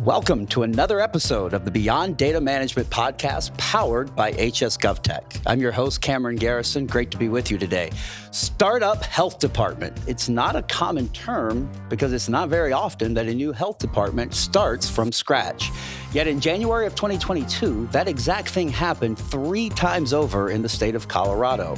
Welcome to another episode of the Beyond Data Management podcast powered by HS GovTech. I'm your host, Cameron Garrison. Great to be with you today. Startup Health Department. It's not a common term because it's not very often that a new health department starts from scratch. Yet in January of 2022, that exact thing happened 3 times over in the state of Colorado.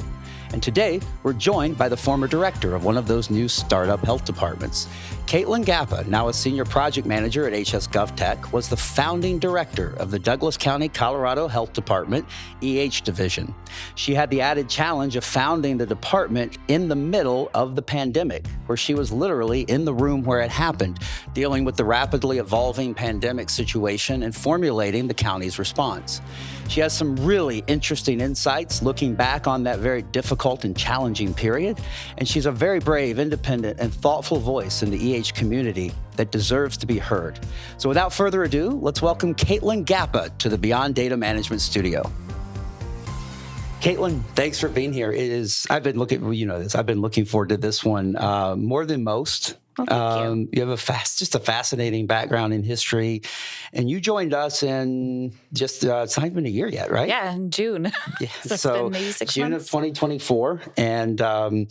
And today, we're joined by the former director of one of those new startup health departments. Caitlin Gappa, now a senior project manager at HS GovTech, was the founding director of the Douglas County, Colorado Health Department, EH Division. She had the added challenge of founding the department in the middle of the pandemic, where she was literally in the room where it happened, dealing with the rapidly evolving pandemic situation and formulating the county's response. She has some really interesting insights looking back on that very difficult and challenging period, and she's a very brave, independent, and thoughtful voice in the EH community that deserves to be heard. So without further ado, let's welcome Caitlin Gappa to the Beyond Data Management Studio. Caitlin, thanks for being here. I've been looking forward to this one more than most. Well, thank you. You have just a fascinating background in history, and you joined us in just it's not even a year yet, right? Yeah, in June. Yeah, So it's been maybe 6 June months. of 2024, and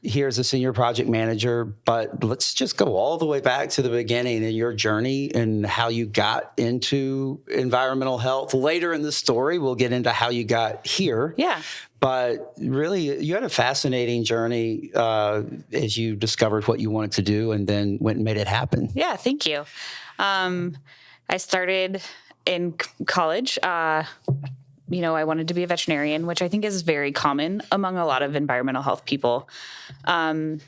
here's a senior project manager. But let's just go all the way back to the beginning in your journey and how you got into environmental health. Later in the story, we'll get into how you got here. Yeah. But really, you had a fascinating journey as you discovered what you wanted to do and then went and made it happen. Yeah, thank you. I started in college. I wanted to be a veterinarian, which I think is very common among a lot of environmental health people. And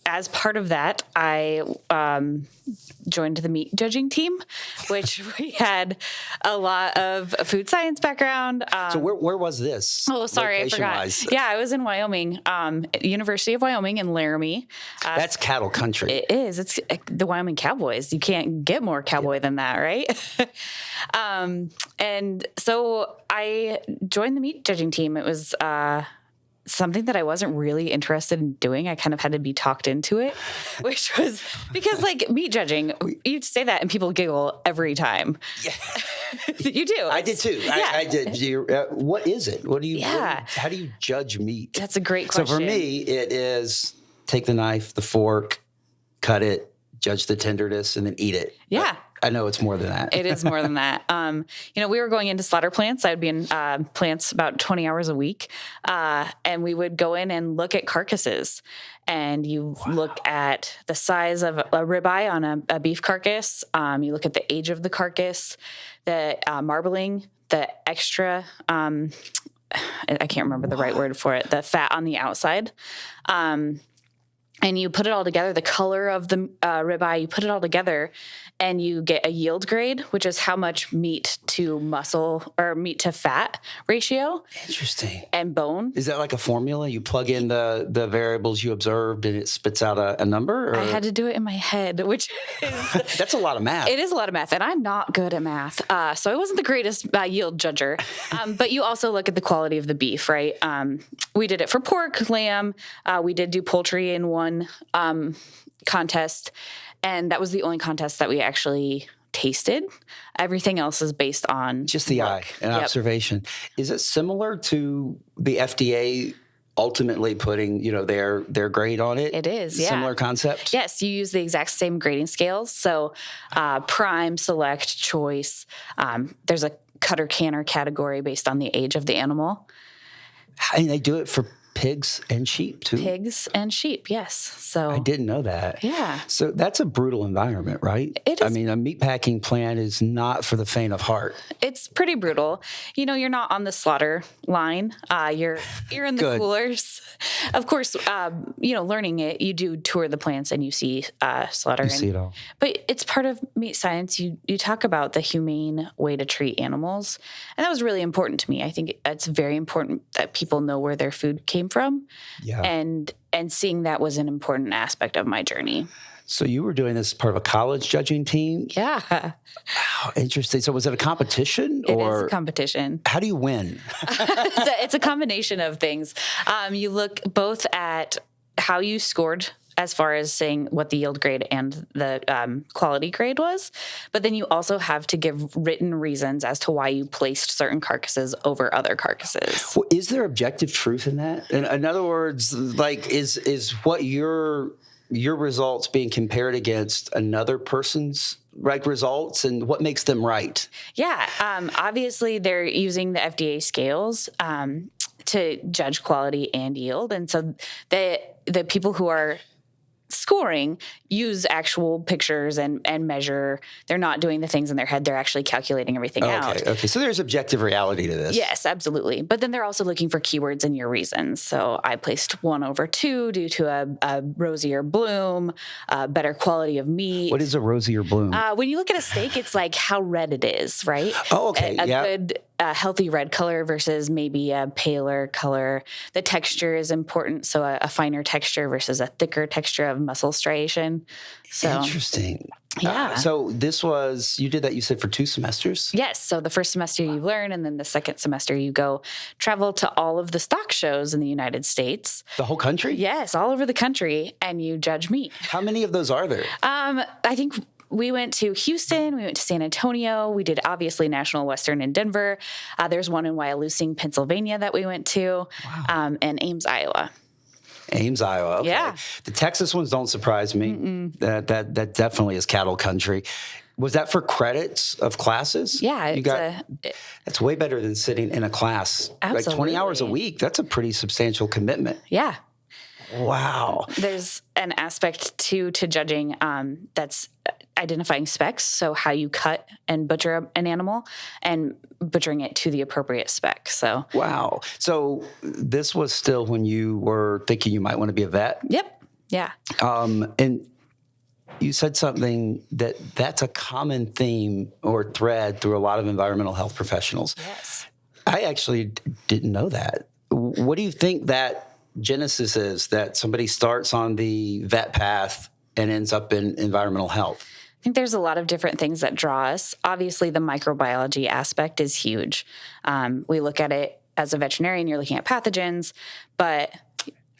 as part of that, I joined the meat judging team, which we had a lot of food science background. So where was this? Oh, sorry, I forgot. location-wise? Yeah, I was in Wyoming, University of Wyoming in Laramie. That's cattle country. It is. It's the Wyoming Cowboys. You can't get more cowboy than that, right? And so I joined the meat judging team. It was something that I wasn't really interested in doing. I kind of had to be talked into it, which was because meat judging, you say that and people giggle every time. Yeah. You do. I did too. Yeah. I did. What is it? How do you judge meat? That's a great question. So for me, it is take the knife, the fork, cut it, judge the tenderness, and then eat it. Yeah. I know it's more than that. It is more than that. We were going into slaughter plants. I would be in plants about 20 hours a week. And we would go in and look at carcasses. And you look at the size of a ribeye on a beef carcass. You look at the age of the carcass, the marbling, the extra, I can't remember the right word for it, the fat on the outside. And you put it all together, the color of the ribeye, you put it all together, and you get a yield grade, which is how much meat to muscle or meat to fat ratio. Interesting. And bone. Is that like a formula? You plug in the variables you observed and it spits out a number? Or? I had to do it in my head, which is... That's a lot of math. It is a lot of math, and I'm not good at math. So I wasn't the greatest yield judger. But you also look at the quality of the beef, right? We did it for pork, lamb. We did do poultry in one contest, and that was the only contest that we actually tasted. Everything else is based on just the eye and observation. Is it similar to the FDA ultimately putting, their grade on it? It is, yeah. Similar concept? Yes, you use the exact same grading scales. So prime, select, choice. There's a cutter canner category based on the age of the animal. And they do it for pigs and sheep too. Pigs and sheep, yes. So I didn't know that. Yeah. So that's a brutal environment, right? It is. I mean, a meatpacking plant is not for the faint of heart. It's pretty brutal. You're not on the slaughter line. You're in the Good. coolers. Of course, learning it, you do tour the plants and you see slaughter. You see it all. But it's part of meat science. You talk about the humane way to treat animals. And that was really important to me. I think it's very important that people know where their food came from. Yeah. And seeing that was an important aspect of my journey. So you were doing this as part of a college judging team? Yeah. Wow, interesting. So was it a competition? It is a competition. How do you win? It's a combination of things. You look both at how you scored as far as saying what the yield grade and the quality grade was. But then you also have to give written reasons as to why you placed certain carcasses over other carcasses. Well, is there objective truth in that? In other words, like is what your results being compared against another person's results, and what makes them right? Yeah. Obviously, they're using the FDA scales to judge quality and yield. And so the people who are scoring use actual pictures and measure. They're not doing the things in their head. They're actually calculating everything out. Okay. So there's objective reality to this. Yes, absolutely. But then they're also looking for keywords in your reasons. So I placed 1 over 2 due to a rosier bloom, better quality of meat. What is a rosier bloom? When you look at a steak, it's like how red it is, right? Oh, okay. A good healthy red color versus maybe a paler color. The texture is important. So a finer texture versus a thicker texture of muscle striation. So interesting. Yeah. So you did that, you said, for 2 semesters? Yes. So the first semester you learn, and then the second semester you go travel to all of the stock shows in the United States. The whole country? Yes, all over the country, and you judge meat. How many of those are there? I think we went to Houston, we went to San Antonio, we did obviously National Western in Denver. There's one in Wyalusing, Pennsylvania that we went to, and Ames, Iowa. Ames, Iowa. Okay. Yeah. The Texas ones don't surprise me. That definitely is cattle country. Was that for credits of classes? Yeah. That's way better than sitting in a class. Absolutely. Like 20 hours a week. That's a pretty substantial commitment. Yeah. Wow. There's an aspect to judging that's identifying specs, so how you cut and butcher an animal and butchering it to the appropriate spec. So wow. So this was still when you were thinking you might want to be a vet? Yep. Yeah. And you said something that's a common theme or thread through a lot of environmental health professionals. Yes. I actually didn't know that. What do you think that genesis is, that somebody starts on the vet path and ends up in environmental health? I think there's a lot of different things that draw us. Obviously, the microbiology aspect is huge. We look at it as a veterinarian, you're looking at pathogens, but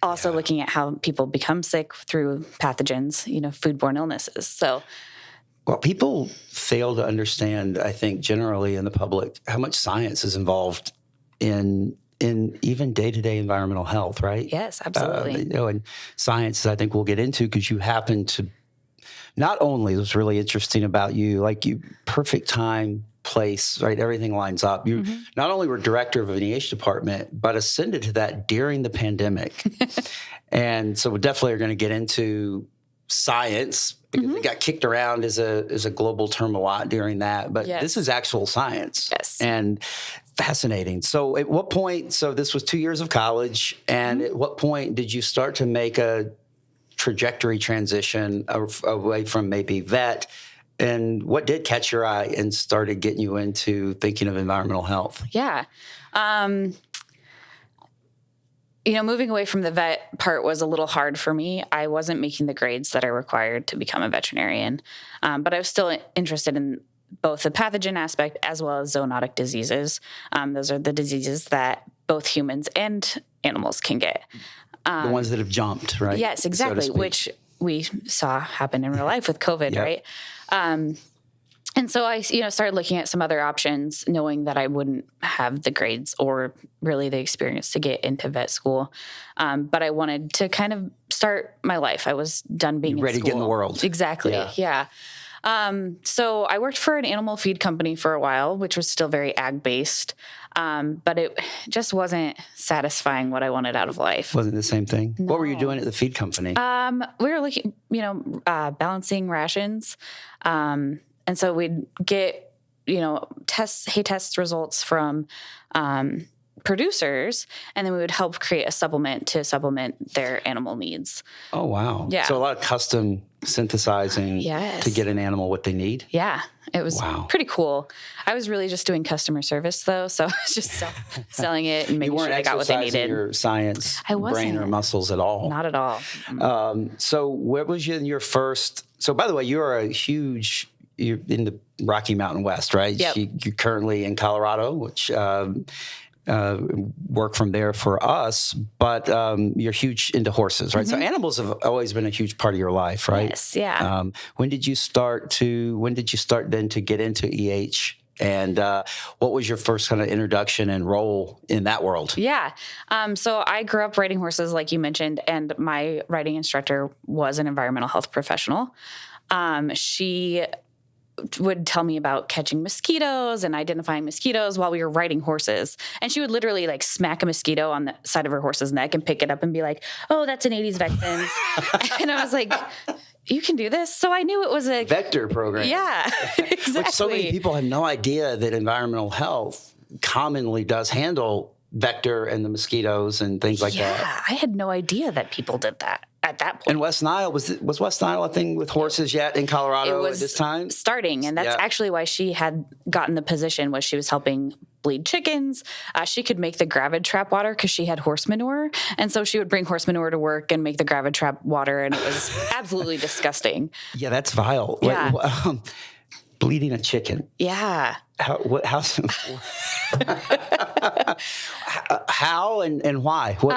also looking at how people become sick through pathogens, foodborne illnesses. So, well, people fail to understand, I think, generally in the public, how much science is involved in even day-to-day environmental health, right? Yes, absolutely. And science, I think we'll get into, because you happen to not only, what's really interesting about you, like you, perfect time, place, right? Everything lines up. You not only were director of an EH department, but ascended to that during the pandemic. And so we definitely are going to get into science, because it got kicked around as a global term a lot during that. But this is actual science. Yes. And fascinating. So at what point, so this was 2 years of college, and at what point did you start to make a trajectory transition away from maybe vet? And what did catch your eye and started getting you into thinking of environmental health? Yeah. Moving away from the vet part was a little hard for me. I wasn't making the grades that are required to become a veterinarian, but I was still interested in both the pathogen aspect as well as zoonotic diseases. Those are the diseases that both humans and animals can get. The ones that have jumped, right? Yes, exactly, which we saw happen in real life with COVID, right? And so I, started looking at some other options, knowing that I wouldn't have the grades or really the experience to get into vet school. But I wanted to kind of start my life. I was done being ready in school. to get in the world. Exactly. Yeah. So I worked for an animal feed company for a while, which was still very ag-based. But it just wasn't satisfying what I wanted out of life. Wasn't the same thing? No. What were you doing at the feed company? We were looking, balancing rations. And so we'd get, test results from producers, and then we would help create a supplement to supplement their animal needs. Oh, wow. Yeah. So a lot of custom synthesizing to get an animal what they need? Yeah. It was pretty cool. I was really just doing customer service, though, so I was just selling it and making sure they got what they needed. You weren't exercising your science, brain, or muscles at all? Not at all. So where was your first... So, by the way, you're in the Rocky Mountain West, right? Yep. You're currently in Colorado, which... work from there for us, but you're huge into horses, right? So animals have always been a huge part of your life, right? Yes, yeah. When did you start then to get into EH? And what was your first kind of introduction and role in that world? Yeah. So I grew up riding horses, like you mentioned, and my riding instructor was an environmental health professional. She would tell me about catching mosquitoes and identifying mosquitoes while we were riding horses. And she would literally like smack a mosquito on the side of her horse's neck and pick it up and be like, oh, that's an Aedes vectans. And I was like, you can do this? So I knew it was a vector program. Yeah, exactly. Which so many people have no idea that environmental health commonly does handle vector and the mosquitoes and things like that. Yeah, I had no idea that people did that at that point. And West Nile, was West Nile a thing with horses yet in Colorado at this time? Starting, and that's actually why she had gotten the position, was she was helping bleed chickens. She could make the gravid trap water because she had horse manure, and so she would bring horse manure to work and make the gravid trap water, and it was absolutely disgusting. Yeah, that's vile. Yeah. Bleeding a chicken. Yeah. How and why? What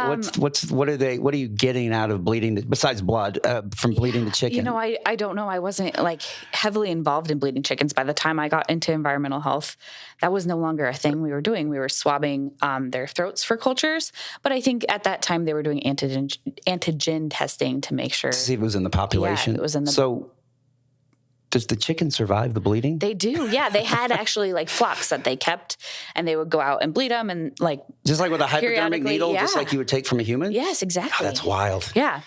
are you getting out of bleeding besides blood from bleeding the chicken? You know, I don't know. I wasn't like heavily involved in bleeding chickens. By the time I got into environmental health, that was no longer a thing we were doing. We were swabbing their throats for cultures, but I think at that time they were doing antigen testing to make sure to see if it was in the population. Yeah, it was in the. So, does the chicken survive the bleeding? They do. Yeah. They had actually like flocks that they kept, and they would go out and bleed them, and like. Just like with a hypodermic needle, just like you would take from a human? Yes, exactly. Oh, that's wild. Yeah.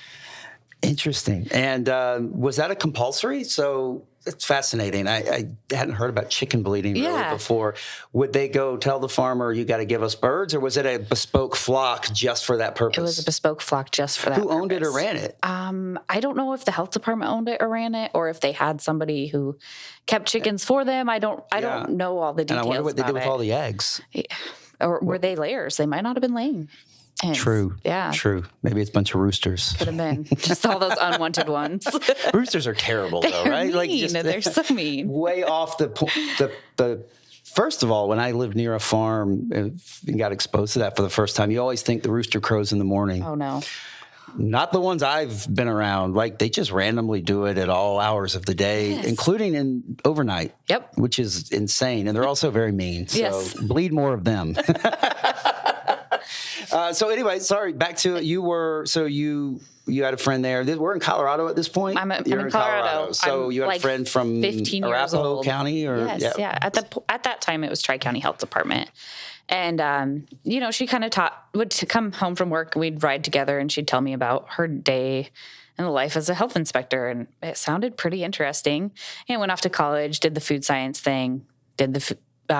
Interesting. And was that a compulsory? So it's fascinating. I hadn't heard about chicken bleeding really before. Would they go tell the farmer, you got to give us birds, or was it a bespoke flock just for that purpose? It was a bespoke flock just for that purpose. Who owned it or ran it? I don't know if the health department owned it or ran it, or if they had somebody who kept chickens for them. I don't know all the details. And I wonder what they did with all the eggs. Or were they layers? They might not have been laying. Hence. True. Yeah. True. Maybe it's a bunch of roosters. Could have been. Just all those unwanted ones. Roosters are terrible, though, right? Mean. Like They're so mean. Way off the first of all, when I lived near a farm and got exposed to that for the first time, you always think the rooster crows in the morning. Oh, no. Not the ones I've been around. Like, they just randomly do it at all hours of the day, including in overnight. Yep. Which is insane. And they're also very mean. So bleed more of them. So anyway, sorry, back to it. You had a friend there. We're in Colorado at this point? I'm in Colorado. So you had a friend from 15 years Arapahoe old. County? Yes, yeah. At that time, it was Tri-County Health Department. And, she kind of would come home from work, we'd ride together, and she'd tell me about her day and the life as a health inspector. And it sounded pretty interesting. And went off to college, did the food science thing, did the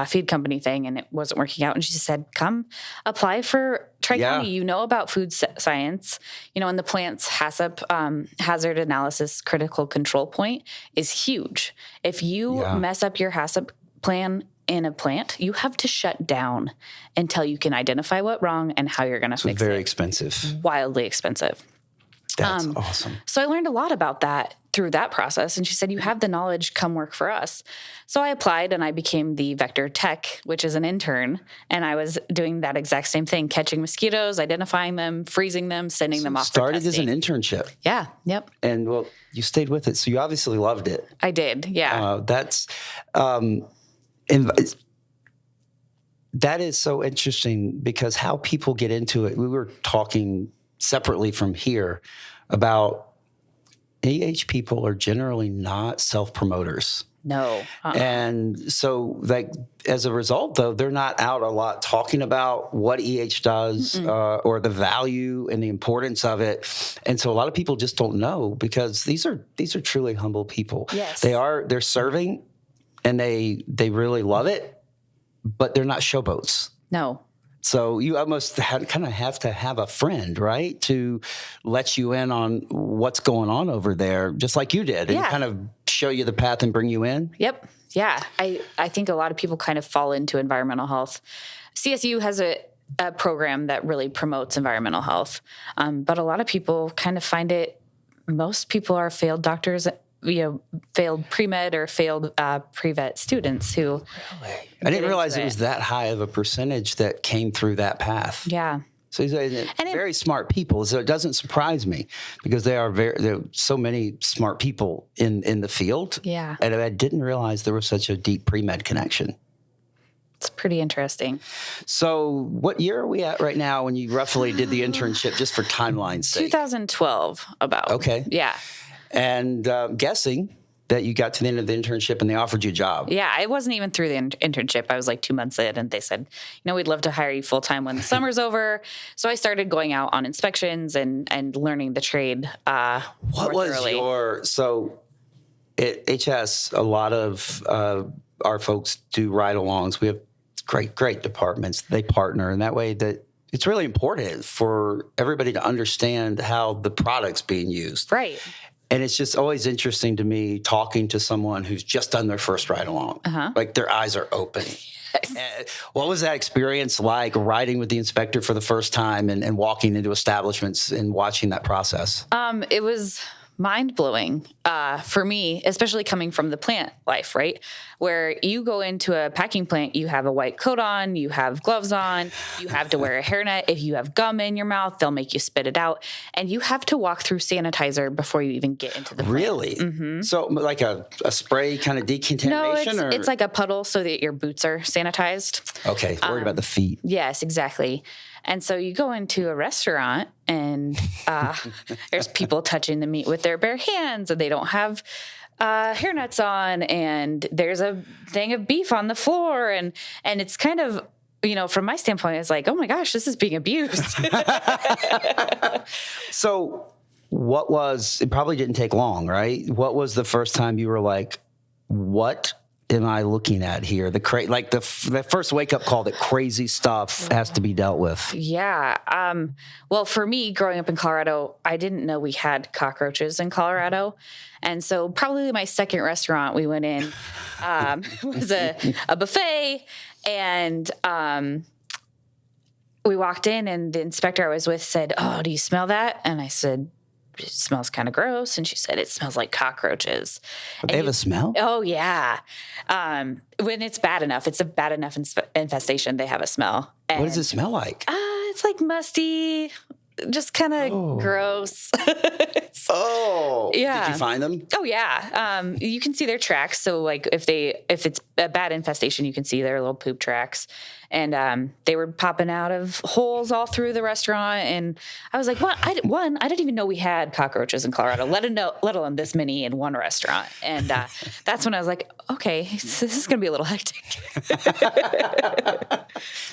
feed company thing, and it wasn't working out. And she said, come apply for Tri-County. You know about food science, and the plant's HACCP, hazard analysis critical control point, is huge. If you mess up your HACCP plan in a plant, you have to shut down until you can identify what wrong and how you're going to fix it. Very expensive. Wildly expensive. That's awesome. So I learned a lot about that through that process. And she said, you have the knowledge, come work for us. So I applied and I became the vector tech, which is an intern. And I was doing that exact same thing, catching mosquitoes, identifying them, freezing them, sending them off for testing. Started as an internship. Yeah. Yep. And well, you stayed with it. So you obviously loved it. I did. Yeah. That is so interesting because how people get into it. We were talking separately from here about people are generally not self-promoters. No. And so like as a result, though, they're not out a lot talking about what does or the value and the importance of it. And so a lot of people just don't know because these are truly humble people. Yes. They're serving and they really love it, but they're not showboats. No. So you almost kind of have to have a friend, right, to let you in on what's going on over there, just like you did, and kind of show you the path and bring you in. Yep. Yeah. I think a lot of people kind of fall into environmental health. CSU has a program that really promotes environmental health, but a lot of people kind of find it. Most people are failed doctors failed pre-med or failed pre-vet students who. Really? I didn't realize it was that high of a percentage that came through that path. Yeah. So these are very smart people. So it doesn't surprise me because there are so many smart people in the field. Yeah. And I didn't realize there was such a deep pre-med connection. It's pretty interesting. So what year are we at right now when you roughly did the internship, just for timeline's sake? 2012 about. Okay. Yeah. And guessing that you got to the end of the internship and they offered you a job. Yeah, I wasn't even through the internship. I was like 2 months in, and they said, we'd love to hire you full time when the summer's over. So I started going out on inspections and learning the trade. What was thoroughly. So at HS, a lot of our folks do ride-alongs. We have great departments. They partner, and that way that it's really important for everybody to understand how the product's being used. Right. And it's just always interesting to me talking to someone who's just done their first ride-along. Like their eyes are open. What was that experience like, riding with the inspector for the first time and walking into establishments and watching that process? It was mind-blowing for me, especially coming from the plant life, right? Where you go into a packing plant, you have a white coat on, you have gloves on, you have to wear a hairnet. If you have gum in your mouth, they'll make you spit it out. And you have to walk through sanitizer before you even get into the plant. Really? Mm-hmm. So like a spray kind of decontamination? No, it's like a puddle so that your boots are sanitized. Okay, worried about the feet. Yes, exactly. And so you go into a restaurant and there's people touching the meat with their bare hands, and they don't have hairnets on, and there's a thing of beef on the floor, and it's kind of, from my standpoint, it's like, oh my gosh, this is being abused. So it probably didn't take long, right? What was the first time you were like, what am I looking at here? The first wake up call that crazy stuff has to be dealt with. Yeah. Well, for me, growing up in Colorado, I didn't know we had cockroaches in Colorado. And so probably my second restaurant we went in was a buffet, and we walked in, and the inspector I was with said, "Oh, do you smell that?" And I said, "It smells kind of gross." And she said, "It smells like cockroaches." They have a smell? Oh, yeah. When it's bad enough, it's a bad enough infestation, they have a smell. And, what does it smell like? It's like musty, just kind of gross. Yeah. Did you find them? Oh, yeah. You can see their tracks. So, like, if it's a bad infestation, you can see their little poop tracks. And they were popping out of holes all through the restaurant. And I was like, I didn't even know we had cockroaches in Colorado, let alone this many in one restaurant. And that's when I was like, okay, this is going to be a little hectic.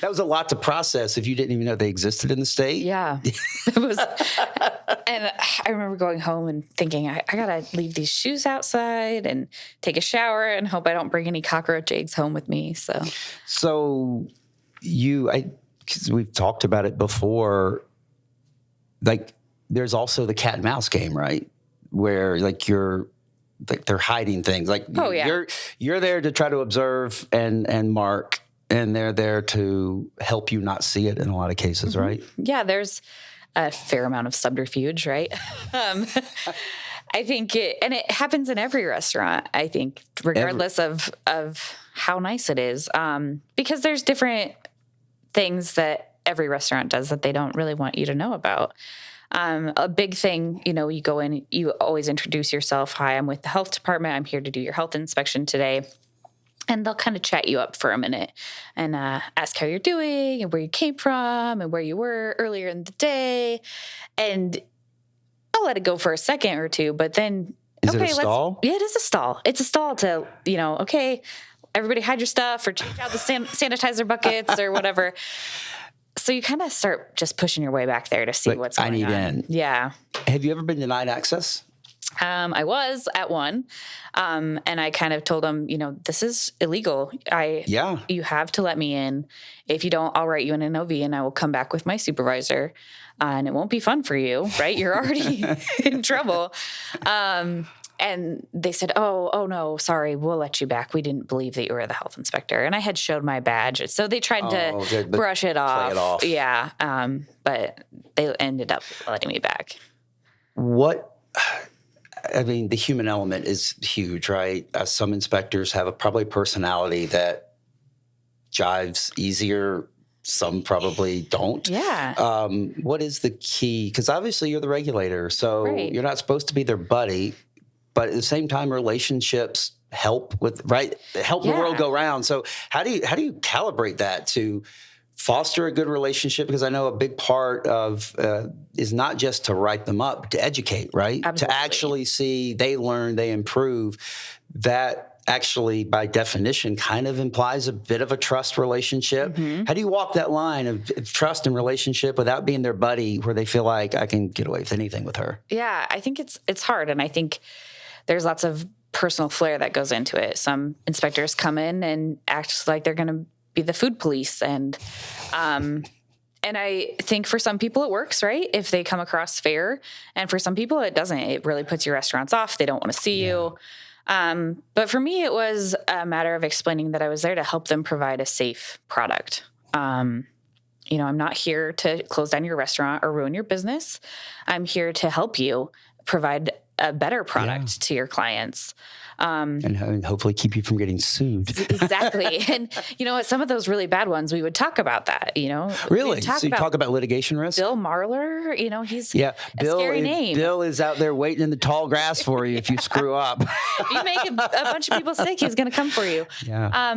That was a lot to process if you didn't even know they existed in the state. Yeah. It was. And I remember going home and thinking, I got to leave these shoes outside and take a shower and hope I don't bring any cockroach eggs home with me. So because we've talked about it before, like there's also the cat and mouse game, right? Where they're hiding things. Like you're there to try to observe and mark, and they're there to help you not see it in a lot of cases, mm-hmm. right? Yeah, there's a fair amount of subterfuge, right? I think it happens in every restaurant, I think, regardless of how nice it is. Because there's different things that every restaurant does that they don't really want you to know about. A big thing, you go in, you always introduce yourself. Hi, I'm with the health department. I'm here to do your health inspection today. And they'll kind of chat you up for a minute and ask how you're doing and where you came from and where you were earlier in the day. And I'll let it go for a second or two, but then... Is it a stall? Yeah, it is a stall. It's a stall to, okay, everybody hide your stuff or change out the sanitizer buckets or whatever. So you kind of start just pushing your way back there to see what's going on. I need in. Yeah. Have you ever been denied access? I was at one, and I kind of told them, this is illegal. You have to let me in. If you don't, I'll write you an NOV and I will come back with my supervisor, and it won't be fun for you, right? You're already in trouble. And they said, oh no, sorry, we'll let you back. We didn't believe that you were the health inspector. And I had showed my badge. So they tried to brush it off. Play it off. Yeah. But they ended up letting me back. I mean, the human element is huge, right? Some inspectors have probably a personality that jives easier. Some probably don't. Yeah. What is the key? Because obviously you're the regulator, so Right. you're not supposed to be their buddy, but at the same time, relationships help the world Yeah. go round. So how do you calibrate that to foster a good relationship? Because I know a big part of is not just to write them up, but to educate, right? Absolutely. To actually see they learn, they improve. That actually, by definition, kind of implies a bit of a trust relationship. Mm-hmm. How do you walk that line of trust and relationship without being their buddy, where they feel like I can get away with anything with her? Yeah, I think it's hard, and I think there's lots of personal flair that goes into it. Some inspectors come in and act like they're going to be the food police, and I think for some people it works, right? If they come across fair, and for some people it doesn't. It really puts your restaurants off. They don't want to see you. But for me, it was a matter of explaining that I was there to help them provide a safe product. I'm not here to close down your restaurant or ruin your business. I'm here to help you provide a better product to your clients. And hopefully keep you from getting sued. Exactly. And you know what? Some of those really bad ones, we would talk about that, Really? So you talk about litigation risk? Bill Marler, he's a Bill, scary name. Bill is out there waiting in the tall grass for you if you screw up. You make a bunch of people sick, he's going to come for you. Yeah.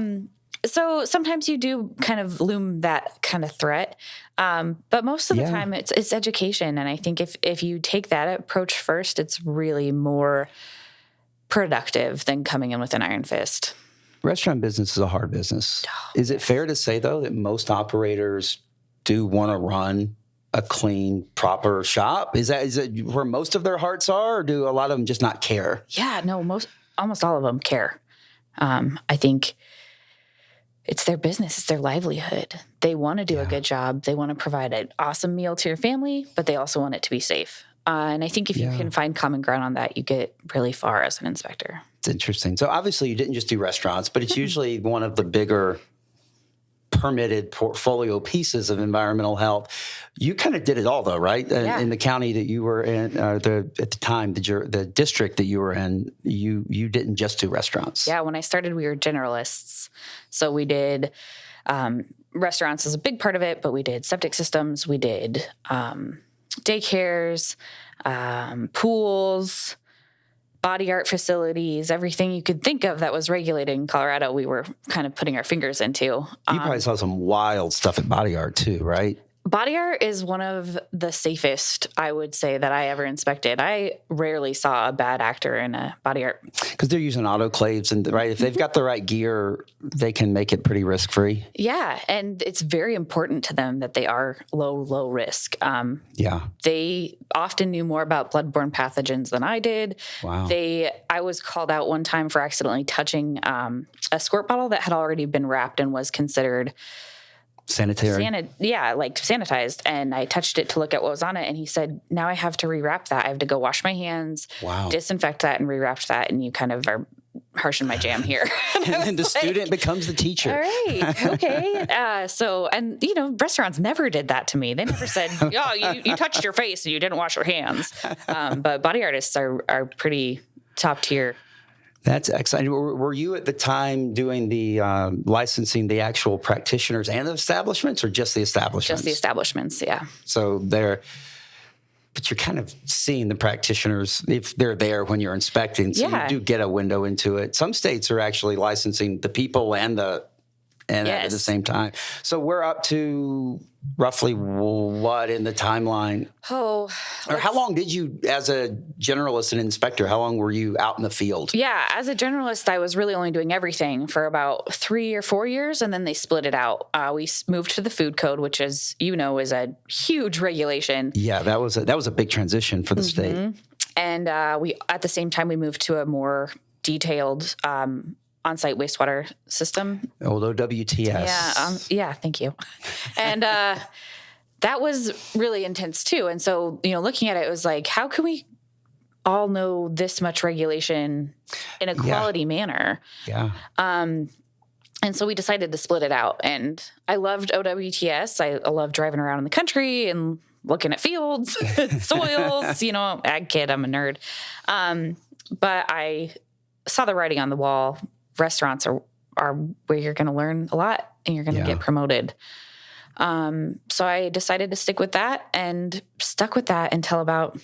So sometimes you do kind of loom that kind of threat. But most of the time it's education. And I think if you take that approach first, it's really more productive than coming in with an iron fist. Restaurant business is a hard business. Is it fair to say, though, that most operators do want to run a clean, proper shop? Is it where most of their hearts are, or do a lot of them just not care? Yeah, no, almost all of them care. I think it's their business. It's their livelihood. They want to do a good job. They want to provide an awesome meal to your family, but they also want it to be safe. And I think if you can find common ground on that, you get really far as an inspector. It's interesting. So obviously you didn't just do restaurants, but it's usually one of the bigger permitted portfolio pieces of environmental health. You kind of did it all, though, right? Yeah. In the county that you were in, at the time, the district that you were in, you didn't just do restaurants. Yeah, when I started, we were generalists. So we did restaurants as a big part of it, but we did septic systems, we did daycares, pools, body art facilities, everything you could think of that was regulated in Colorado, we were kind of putting our fingers into. You probably saw some wild stuff at body art too, right? Body art is one of the safest, I would say, that I ever inspected. I rarely saw a bad actor in a body art. Because they're using autoclaves, and right, if they've got the right gear, they can make it pretty risk-free. Yeah, and it's very important to them that they are low risk. They often knew more about bloodborne pathogens than I did. Wow. I was called out one time for accidentally touching a squirt bottle that had already been wrapped and was considered sanitary. Sanitized. And I touched it to look at what was on it. And he said, now I have to rewrap that. I have to go wash my hands, disinfect that, and rewrap that. And you kind of are harshing my jam here. And the student becomes the teacher. All right. Okay. Restaurants never did that to me. They never said, you touched your face and you didn't wash your hands. But body artists are pretty top tier. That's excellent. Were you at the time doing the licensing the actual practitioners and the establishments, or just the establishments? Just the establishments, yeah. So but you're kind of seeing the practitioners if they're there when you're inspecting. So you do get a window into it. Some states are actually licensing the people and at the same time. So we're up to roughly what in the timeline? Or how long did you, as a generalist and inspector, how long were you out in the field? Yeah, as a generalist, I was really only doing everything for about 3 or 4 years, and then they split it out. We moved to the food code, which, as you know, is a huge regulation. Yeah, that was a big transition for the state. And at the same time, we moved to a more detailed on-site wastewater system. Although WTS. Yeah, thank you. And that was really intense too. And so, looking at it, it was like, how can we all know this much regulation in a quality manner? Yeah. And so we decided to split it out. And I loved OWTS. I loved driving around in the country and looking at fields, soils, ag kid, I'm a nerd. But I saw the writing on the wall. Restaurants are where you're going to learn a lot and you're going to get promoted. So I decided to stick with that and stuck with that until about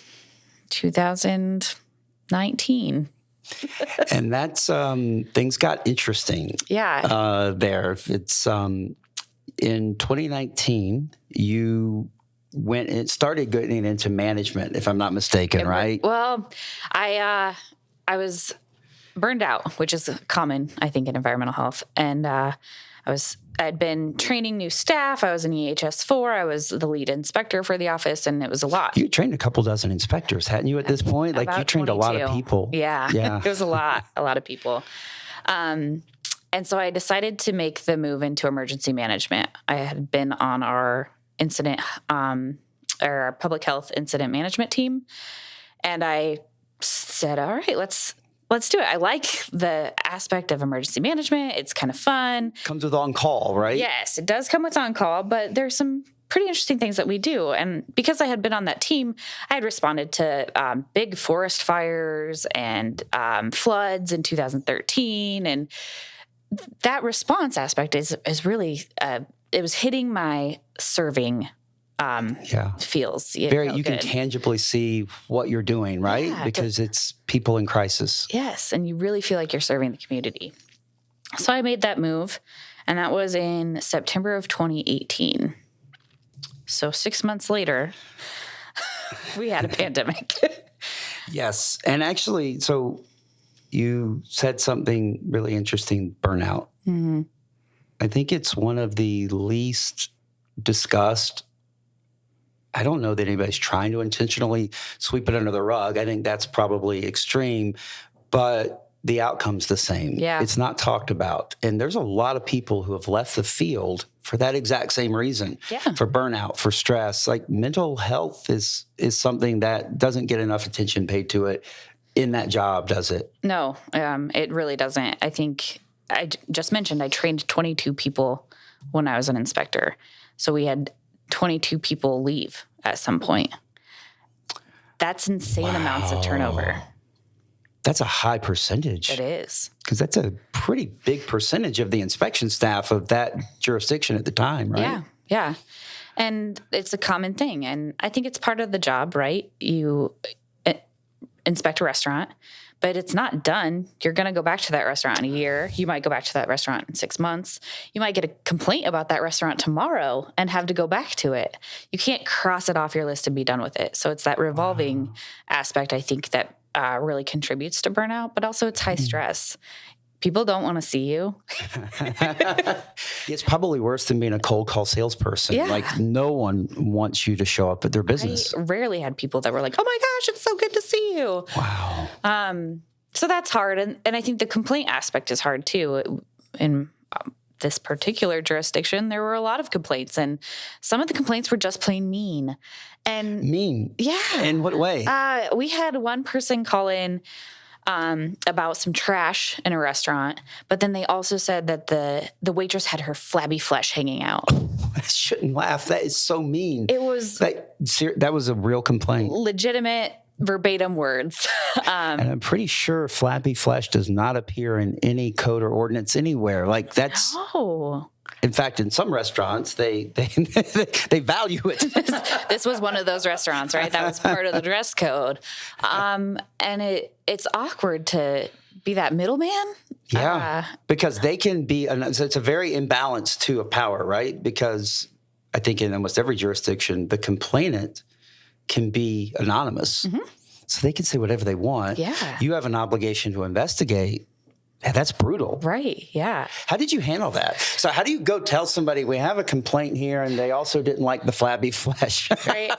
2019. And that's things got interesting. Yeah. There. It's in 2019, you went and started getting into management, if I'm not mistaken, right? Well, I was burned out, which is common, I think, in environmental health. And I'd been training new staff. I was an EHS4. I was the lead inspector for the office, and it was a lot. You trained a couple dozen inspectors, hadn't you, at this point? Like, you trained 22. a lot of people. Yeah. It was a lot of people. And so I decided to make the move into emergency management. I had been on our incident, our public health incident management team. And I said, all right, let's do it. I like the aspect of emergency management. It's kind of fun. Comes with on-call, right? Yes, it does come with on-call, but there's some pretty interesting things that we do. And because I had been on that team, I had responded to big forest fires and floods in 2013. And that response aspect is really, it was hitting my serving feels. You can tangibly see what you're doing, right? Yeah, because it's people in crisis. Yes, and you really feel like you're serving the community. So I made that move, and that was in September of 2018. So 6 months later, we had a pandemic. Yes, and actually, so you said something really interesting, burnout. Mm-hmm. I think it's one of the least discussed. I don't know that anybody's trying to intentionally sweep it under the rug. I think that's probably extreme, but the outcome's the same. Yeah. It's not talked about. And there's a lot of people who have left the field for that exact same reason, for burnout, for stress. Like, mental health is something that doesn't get enough attention paid to it in that job, does it? No, it really doesn't. I think I just mentioned I trained 22 people when I was an inspector. So we had 22 people leave at some point. That's insane amounts of turnover. That's a high percentage. It is. Because that's a pretty big percentage of the inspection staff of that jurisdiction at the time, right? Yeah. And it's a common thing. And I think it's part of the job, right? You inspect a restaurant, but it's not done. You're going to go back to that restaurant in a year. You might go back to that restaurant in 6 months. You might get a complaint about that restaurant tomorrow and have to go back to it. You can't cross it off your list and be done with it. So it's that revolving aspect, I think, that really contributes to burnout, but also it's high stress. People don't want to see you. It's probably worse than being a cold call salesperson. Yeah. Like, no one wants you to show up at their business. I rarely had people that were like, oh my gosh, it's so good to see you. Wow. So that's hard. And I think the complaint aspect is hard too. In this particular jurisdiction, there were a lot of complaints, and some of the complaints were just plain mean. And mean? Yeah. In what way? We had one person call in about some trash in a restaurant, but then they also said that the waitress had her flabby flesh hanging out. I shouldn't laugh. That is so mean. It was that was a real complaint. Legitimate verbatim words. And I'm pretty sure flabby flesh does not appear in any code or ordinance anywhere. Like, that's... No. In fact, in some restaurants, they value it. This was one of those restaurants, right? That was part of the dress code. And it's awkward to be that middleman. Yeah, because they can be, it's a very imbalance to a power, right? Because I think in almost every jurisdiction, the complainant can be anonymous. Mm-hmm. So they can say whatever they want. Yeah. You have an obligation to investigate. Yeah, that's brutal. Right, yeah. How did you handle that? So how do you go tell somebody, we have a complaint here and they also didn't like the flabby flesh? Right.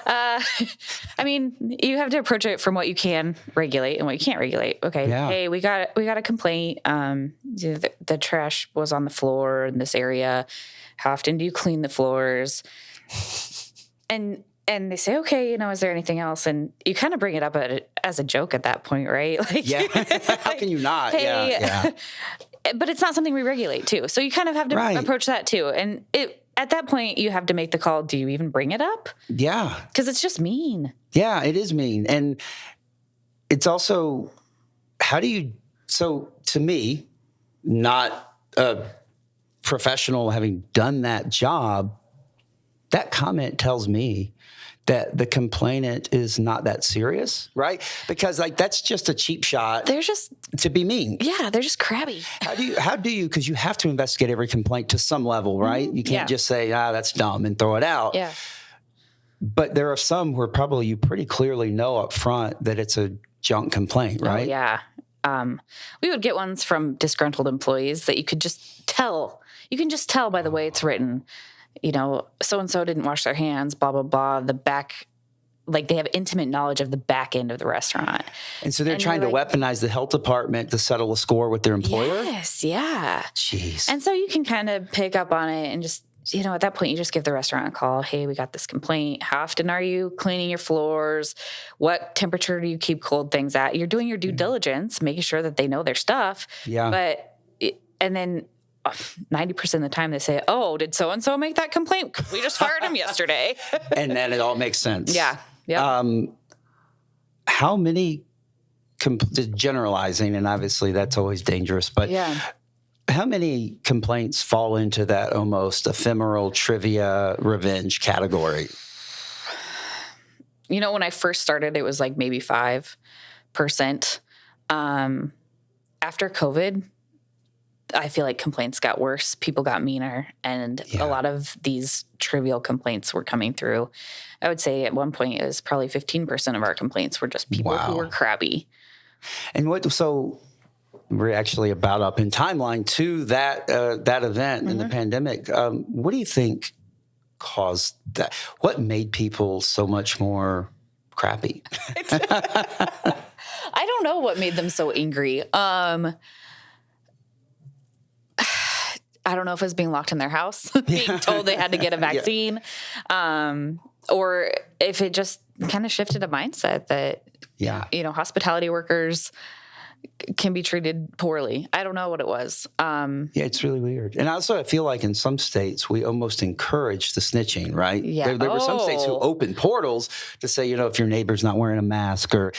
I mean, you have to approach it from what you can regulate and what you can't regulate. Okay, hey, we got a complaint. The trash was on the floor in this area. How often do you clean the floors? And they say, okay, is there anything else? And you kind of bring it up as a joke at that point, right? Like, yeah. How can you not? Hey, yeah. But it's not something we regulate too. So you kind of have to approach that too. And at that point, you have to make the call. Do you even bring it up? Yeah. Because it's just mean. Yeah, it is mean. And it's also, so to me, not a professional having done that job, that comment tells me that the complainant is not that serious, right? Because like that's just a cheap shot. They're just to be mean. Yeah, they're just crabby. How do you? Because you have to investigate every complaint to some level, right? You can't just say, that's dumb and throw it out. Yeah. But there are some where probably you pretty clearly know up front that it's a junk complaint, right? Oh, yeah. We would get ones from disgruntled employees that you could just tell. You can just tell by the way it's written. So-and-so didn't wash their hands, blah, blah, blah. The back, like they have intimate knowledge of the back end of the restaurant. And so they're trying to weaponize the health department to settle a score with their employer? Yes, yeah. Jeez. And so you can kind of pick up on it and just, at that point, you just give the restaurant a call. Hey, we got this complaint. How often are you cleaning your floors? What temperature do you keep cold things at? You're doing your due diligence, making sure that they know their stuff. Yeah. And then 90% of the time they say, oh, did so-and-so make that complaint? We just fired him yesterday. And then it all makes sense. Yeah. Yeah. How many, generalizing, and obviously that's always dangerous, but how many complaints fall into that almost ephemeral trivia revenge category? When I first started, it was like maybe 5%. After COVID, I feel like complaints got worse. People got meaner, and a lot of these trivial complaints were coming through. I would say at one point it was probably 15% of our complaints were just people who were crabby. And so we're actually about up in timeline to that event in the pandemic. What do you think caused that? What made people so much more crappy? I don't know what made them so angry. I don't know if it was being locked in their house, being told they had to get a vaccine, or if it just kind of shifted a mindset that, hospitality workers can be treated poorly. I don't know what it was. It's really weird. And also I feel like in some states we almost encourage the snitching, right? Yeah. There were some states who opened portals to say, if your neighbor's not wearing a mask or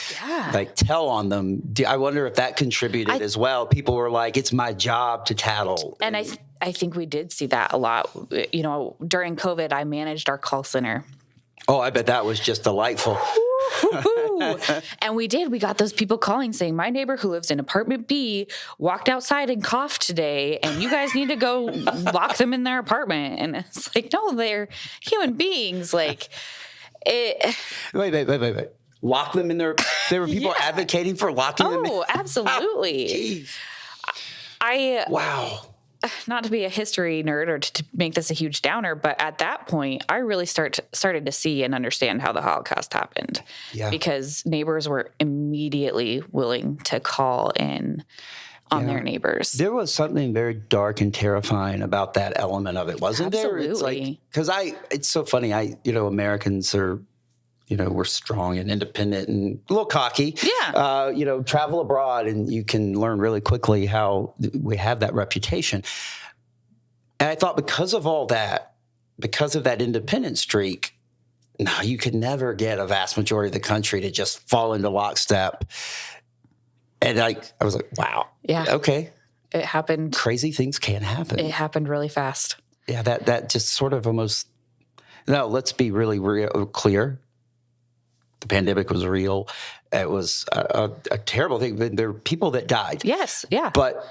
like tell on them. I wonder if that contributed as well. People were like, it's my job to tattle. And I think we did see that a lot. During COVID, I managed our call center. Oh, I bet that was just delightful. And we got those people calling saying, my neighbor who lives in apartment B walked outside and coughed today, and you guys need to go lock them in their apartment. And it's like, no, they're human beings. Like, Wait. Lock them in there. There were people advocating for locking them in. Oh, absolutely. Wow. Not to be a history nerd or to make this a huge downer, but at that point, I really started to see and understand how the Holocaust happened. Yeah. Because neighbors were immediately willing to call in on their neighbors. There was something very dark and terrifying about that element of it, wasn't there? Absolutely. Because it's so funny. Americans are, we're strong and independent and a little cocky. Yeah. Travel abroad and you can learn really quickly how we have that reputation. And I thought because of all that, because of that independent streak, no, you could never get a vast majority of the country to just fall into lockstep. And I was like, wow. Yeah. Okay. It happened. Crazy things can happen. It happened really fast. Yeah. That just sort of almost, no, let's be really clear. The pandemic was real. It was a terrible thing. There were people that died. Yes, yeah. But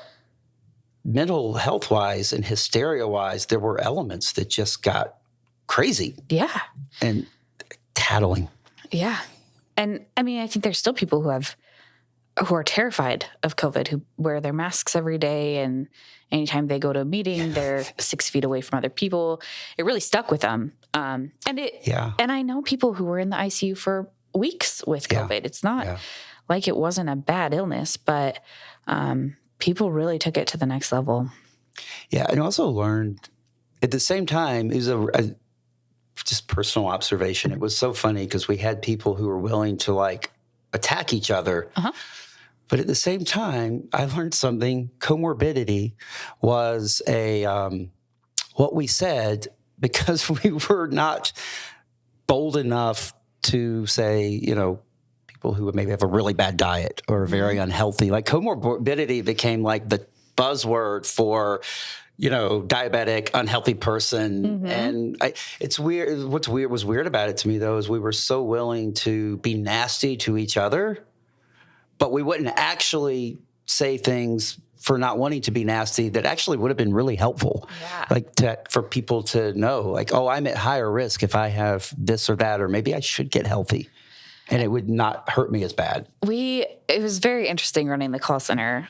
mental health-wise and hysteria-wise, there were elements that just got crazy. Yeah. And tattling. Yeah. And I think there's still people who are terrified of COVID, who wear their masks every day, and anytime they go to a meeting, they're 6 feet away from other people. It really stuck with them. And I know people who were in the ICU for weeks with COVID. Yeah. It's not like it wasn't a bad illness, but people really took it to the next level. Yeah, and also learned at the same time, it was a just personal observation. It was so funny because we had people who were willing to attack each other. Uh-huh. But at the same time, I learned something. Comorbidity was what we said because we were not bold enough to say, people who maybe have a really bad diet or are very unhealthy, like comorbidity became like the buzzword for, diabetic, unhealthy person. And it's weird. What's weird about it to me, though, is we were so willing to be nasty to each other, but we wouldn't actually say things for not wanting to be nasty that actually would have been really helpful. Yeah. For people to know, like, oh, I'm at higher risk if I have this or that, or maybe I should get healthy and it would not hurt me as bad. It was very interesting running the call center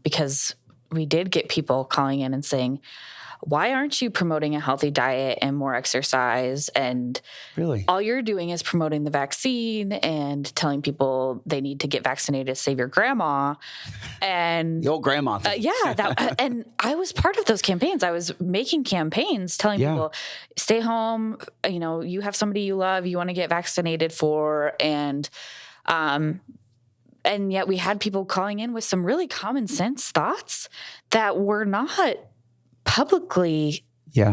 because we did get people calling in and saying, why aren't you promoting a healthy diet and more exercise? And really, all you're doing is promoting the vaccine and telling people they need to get vaccinated to save your grandma. And the old grandma thing. And I was part of those campaigns. I was making campaigns telling people, stay home. You have somebody you love, you want to get vaccinated for. And yet we had people calling in with some really common sense thoughts that were not publicly, I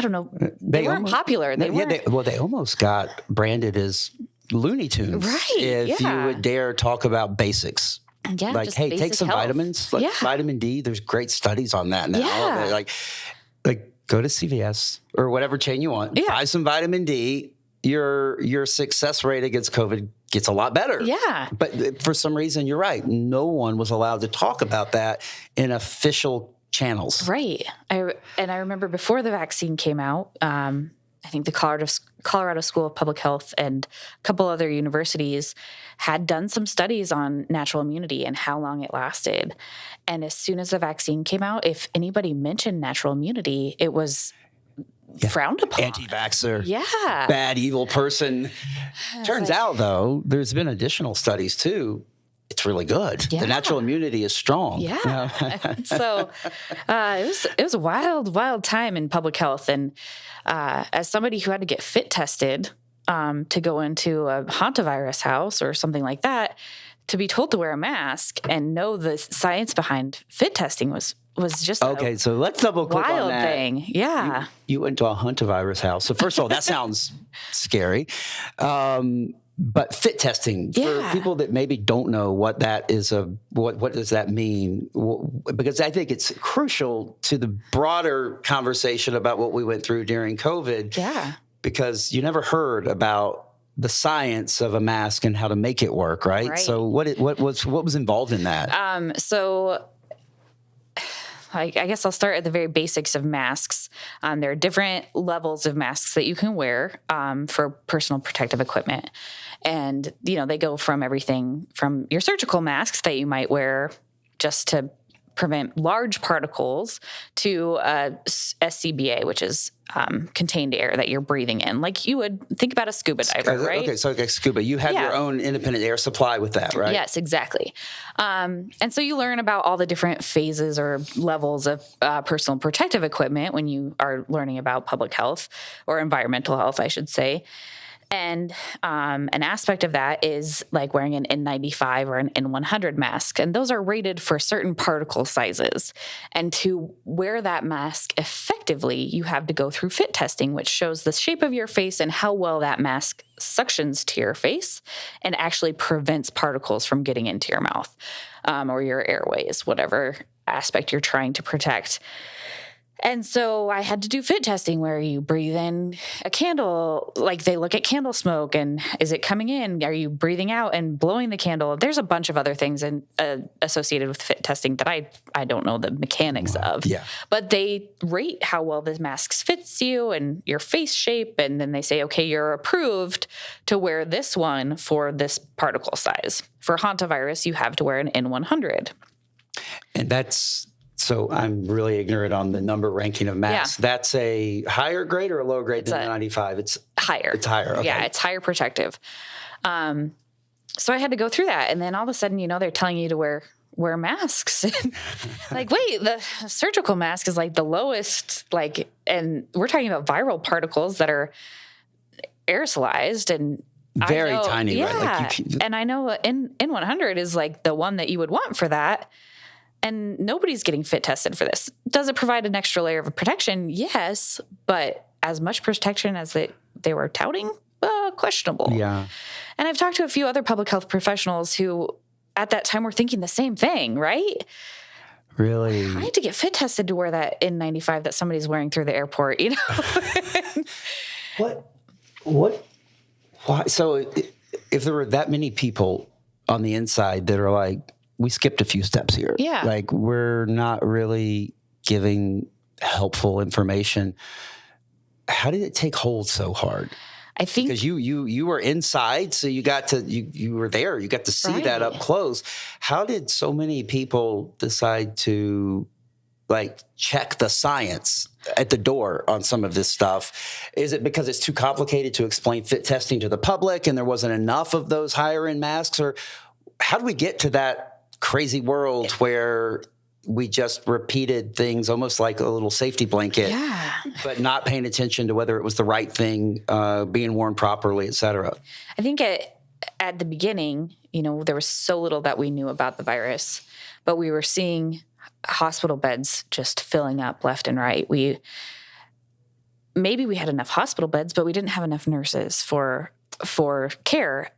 don't know. They weren't popular. They almost got branded as Looney Tunes. Right. If you would dare talk about basics. Yeah. Like, hey, take some vitamins, like vitamin D. There's great studies on that now. Yeah. Like go to CVS or whatever chain you want, buy some vitamin D. Your success rate against COVID gets a lot better. Yeah. But for some reason, you're right. No one was allowed to talk about that in official channels. Right. I remember before the vaccine came out, I think the Colorado School of Public Health and a couple other universities had done some studies on natural immunity and how long it lasted. And as soon as the vaccine came out, if anybody mentioned natural immunity, it was frowned upon. Anti-vaxxer. Yeah. Bad, evil person. Turns out, though, there's been additional studies, too. It's really good. Yeah. The natural immunity is strong. Yeah. So it was a wild time in public health. And as somebody who had to get fit tested to go into a hantavirus house or something like that, to be told to wear a mask and know the science behind fit testing was just okay. So let's double click on wild that. Thing. Yeah. You went to a hantavirus house. So first of all, that sounds scary. But fit testing for people that maybe don't know what that is, what does that mean? Because I think it's crucial to the broader conversation about what we went through during COVID. Yeah. Because you never heard about the science of a mask and how to make it work, right? So what was involved in that? So I guess I'll start at the very basics of masks. There are different levels of masks that you can wear for personal protective equipment. And, they go from everything from your surgical masks that you might wear just to prevent large particles to SCBA, which is contained air that you're breathing in. Like you would think about a scuba diver, right? Okay, so like scuba. You have your own independent air supply with that, right? Yes, exactly. And so you learn about all the different phases or levels of personal protective equipment when you are learning about public health or environmental health, I should say. And an aspect of that is like wearing an N95 or an N100 mask. And those are rated for certain particle sizes. And to wear that mask effectively, you have to go through fit testing, which shows the shape of your face and how well that mask suctions to your face and actually prevents particles from getting into your mouth or your airways, whatever aspect you're trying to protect. And so I had to do fit testing where you breathe in a candle, like they look at candle smoke and is it coming in? Are you breathing out and blowing the candle? There's a bunch of other things associated with fit testing that I don't know the mechanics of. Yeah. But they rate how well the mask fits you and your face shape. And then they say, okay, you're approved to wear this one for this particle size. For hantavirus, you have to wear an N100. And so I'm really ignorant on the number ranking of masks. Yeah. That's a higher grade or a lower grade than the 95? It's higher. It's higher. Okay. Yeah, it's higher protective. So I had to go through that. And then all of a sudden, they're telling you to wear masks. Like, wait, the surgical mask is like the lowest, and we're talking about viral particles that are aerosolized and very tiny, yeah. right? And I know N100 is like the one that you would want for that. And nobody's getting fit tested for this. Does it provide an extra layer of protection? Yes, but as much protection as they were touting? Questionable. Yeah. And I've talked to a few other public health professionals who at that time were thinking the same thing, right? Really? I had to get fit tested to wear that N95 that somebody's wearing through the airport, you know? Why? So if there were that many people on the inside that are like, we skipped a few steps here. Yeah. Like, we're not really giving helpful information. How did it take hold so hard? I think because you were inside, so you got to you were there. You got to see that up close. How did so many people decide to like check the science at the door on some of this stuff? Is it because it's too complicated to explain fit testing to the public, and there wasn't enough of those higher end masks, or how do we get to that crazy world where we just repeated things almost like a little safety blanket, but not paying attention to whether it was the right thing, being worn properly, et cetera? I think at the beginning, you know, there was so little that we knew about the virus, but we were seeing hospital beds just filling up left and right. Maybe we had enough hospital beds, but we didn't have enough nurses for care.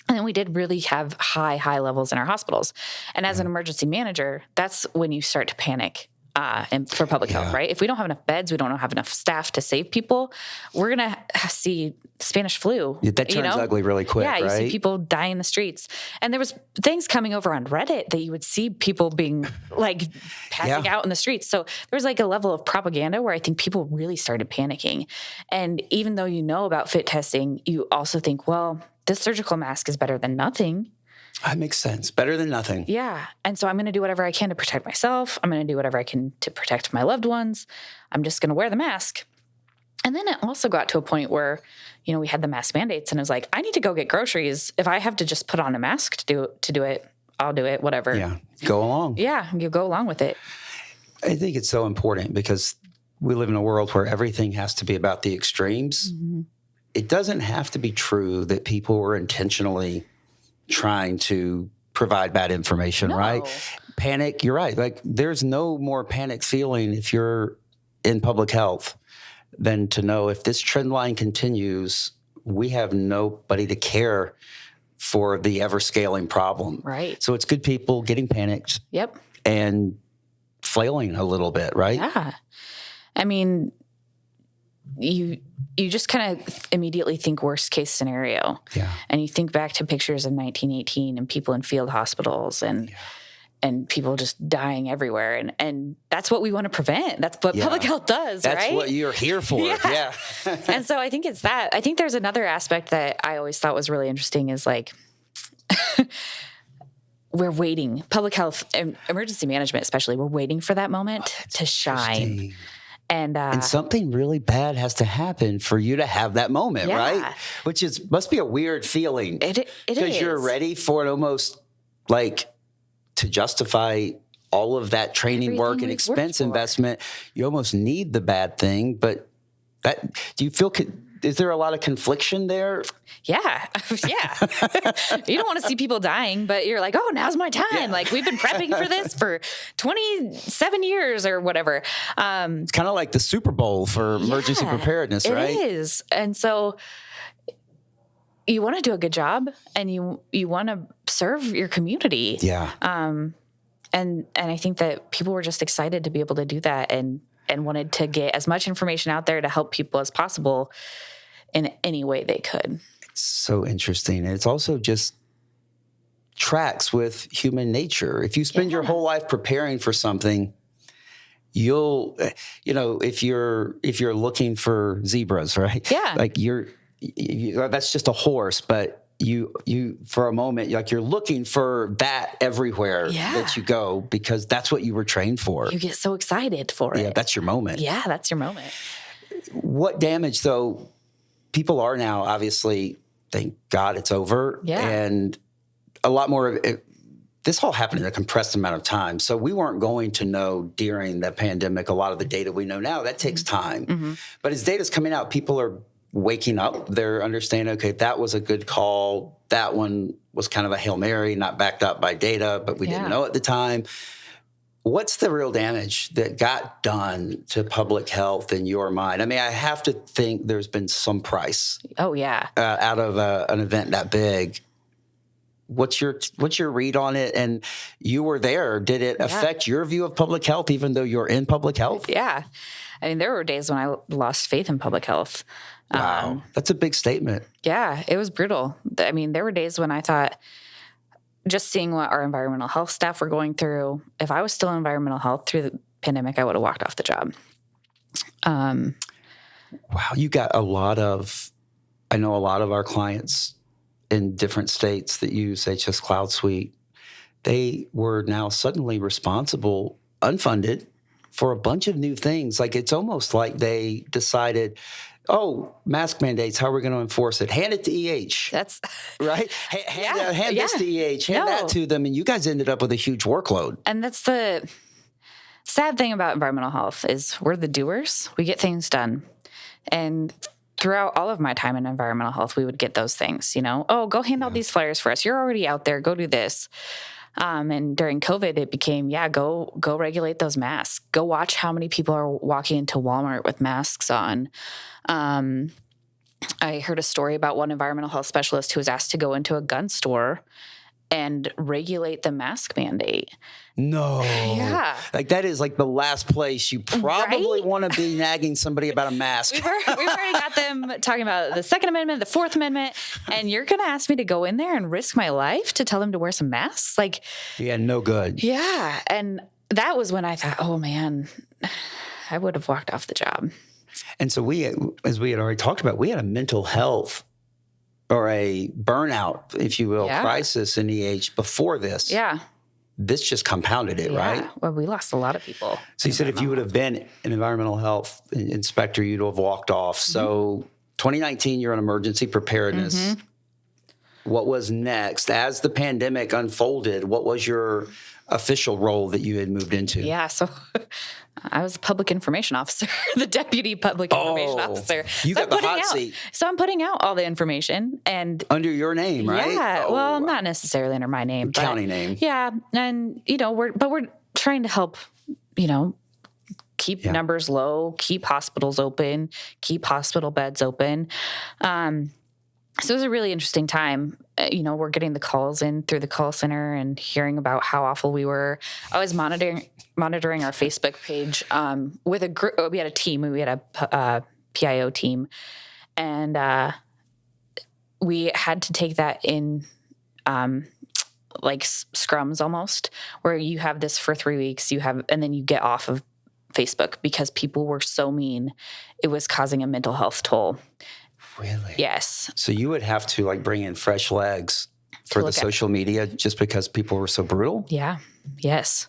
And we did really have high levels in our hospitals. And as an emergency manager, that's when you start to panic and for public health, right? If we don't have enough beds, we don't have enough staff to save people, we're going to see Spanish flu. Yeah, that turns ugly really quick, right? You see people die in the streets. And there was things coming over on Reddit that you would see people being like passing out in the streets. So there was like a level of propaganda where I think people really started panicking. And even though you know about fit testing, you also think, well, this surgical mask is better than nothing. That makes sense. Better than nothing. Yeah. And so I'm going to do whatever I can to protect myself. I'm going to do whatever I can to protect my loved ones. I'm just going to wear the mask. And then it also got to a point where, you know, we had the mask mandates and it was like, I need to go get groceries. If I have to just put on a mask to do it, I'll do it, whatever. Yeah. Go along. Yeah. You go along with it. I think it's so important because we live in a world where everything has to be about the extremes. Mm-hmm. It doesn't have to be true that people were intentionally trying to provide bad information, right? Panic, you're right. Like, there's no more panic feeling if you're in public health than to know if this trend line continues, we have nobody to care for the ever-scaling problem. Right. So it's good people getting panicked. Yep. And flailing a little bit, right? Yeah. I mean, you just kind of immediately think worst case scenario. Yeah. And you think back to pictures of 1918 and people in field hospitals and people just dying everywhere. And that's what we want to prevent. That's what public health does, that's right? That's what you're here for. Yeah. And so I think it's that. I think there's another aspect that I always thought was really interesting is like, we're waiting, public health and emergency management especially, we're waiting for that moment to shine. And something really bad has to happen for you to have that moment, right? Which must be a weird feeling. It is. Because you're ready for it almost like to justify all of that training work and expense investment. You almost need the bad thing, but do you feel, is there a lot of confliction there? Yeah. You don't want to see people dying, but you're like, oh, now's my time. Yeah. Like, we've been prepping for this for 27 years or whatever. It's kind of like the Super Bowl for emergency preparedness, right? It is. And so you want to do a good job and you want to serve your community. Yeah. And I think that people were just excited to be able to do that and wanted to get as much information out there to help people as possible in any way they could. It's so interesting. And it's also just tracks with human nature. If you spend your whole life preparing for something, you'll, if you're looking for zebras, right? Yeah. Like that's just a horse, but you for a moment, you're looking for that everywhere that you go because that's what you were trained for. You get so excited for it. Yeah, that's your moment. Yeah, that's your moment. What damage, though, people are now, obviously, thank God it's over. Yeah. And a lot more of it, this all happened in a compressed amount of time. So we weren't going to know during the pandemic a lot of the data we know now. That takes time. Mm-hmm. But as data's coming out, people are waking up. They're understanding, okay, that was a good call. That one was kind of a Hail Mary, not backed up by data, but we didn't know at the time. what's the real damage that got done to public health in your mind? I mean, I have to think there's been some price. Oh, yeah. Out of an event that big. What's your read on it? And you were there. Did it affect your view of public health, even though you're in public health? Yeah. I mean, there were days when I lost faith in public health. Wow. That's a big statement. Yeah, it was brutal. I mean, there were days when I thought, just seeing what our environmental health staff were going through, if I was still in environmental health through the pandemic, I would have walked off the job. Wow. You got I know a lot of our clients in different states that use HS Cloud Suite. They were now suddenly responsible, unfunded, for a bunch of new things. Like, it's almost like they decided, oh, mask mandates, how are we going to enforce it? Hand it to EH. That's right. Hand this to EH. Hand that to them. And you guys ended up with a huge workload. And that's the sad thing about environmental health is we're the doers. We get things done. And throughout all of my time in environmental health, we would get those things, oh, go hand out these flyers for us. You're already out there. Go do this. And during COVID, it became, go regulate those masks. Go watch how many people are walking into Walmart with masks on. I heard a story about one environmental health specialist who was asked to go into a gun store and regulate the mask mandate. No. Yeah. Like, that is like the last place you probably want to be nagging somebody about a mask. We've already got them talking about the Second Amendment, the Fourth Amendment, and you're going to ask me to go in there and risk my life to tell them to wear some masks? Like, yeah, no good. Yeah. And that was when I thought, oh man, I would have walked off the job. And so as we had already talked about, we had a mental health or a burnout, if you will, crisis in EH before this. Yeah. This just compounded it, right? Well, we lost a lot of people. So you said if you would have been an environmental health inspector, you'd have walked off. Mm-hmm. So 2019, you're on emergency preparedness. Mm-hmm. What was next? As the pandemic unfolded, what was your official role that you had moved into? Yeah, so I was a public information officer, the deputy public information officer. You got the hot seat. So I'm putting out all the information and under your name, right? Yeah, well, not necessarily under my name, county name. Yeah, and we're trying to help, keep numbers low, keep hospitals open, keep hospital beds open. So it was a really interesting time. We're getting the calls in through the call center and hearing about how awful we were. I was monitoring our Facebook page with a group. We had a team. We had a PIO team, and we had to take that in like scrums almost, where you have this for 3 weeks. And then you get off of Facebook because people were so mean. It was causing a mental health toll. Really? Yes. So you would have to bring in fresh legs for the social media just because people were so brutal? Yeah. Yes.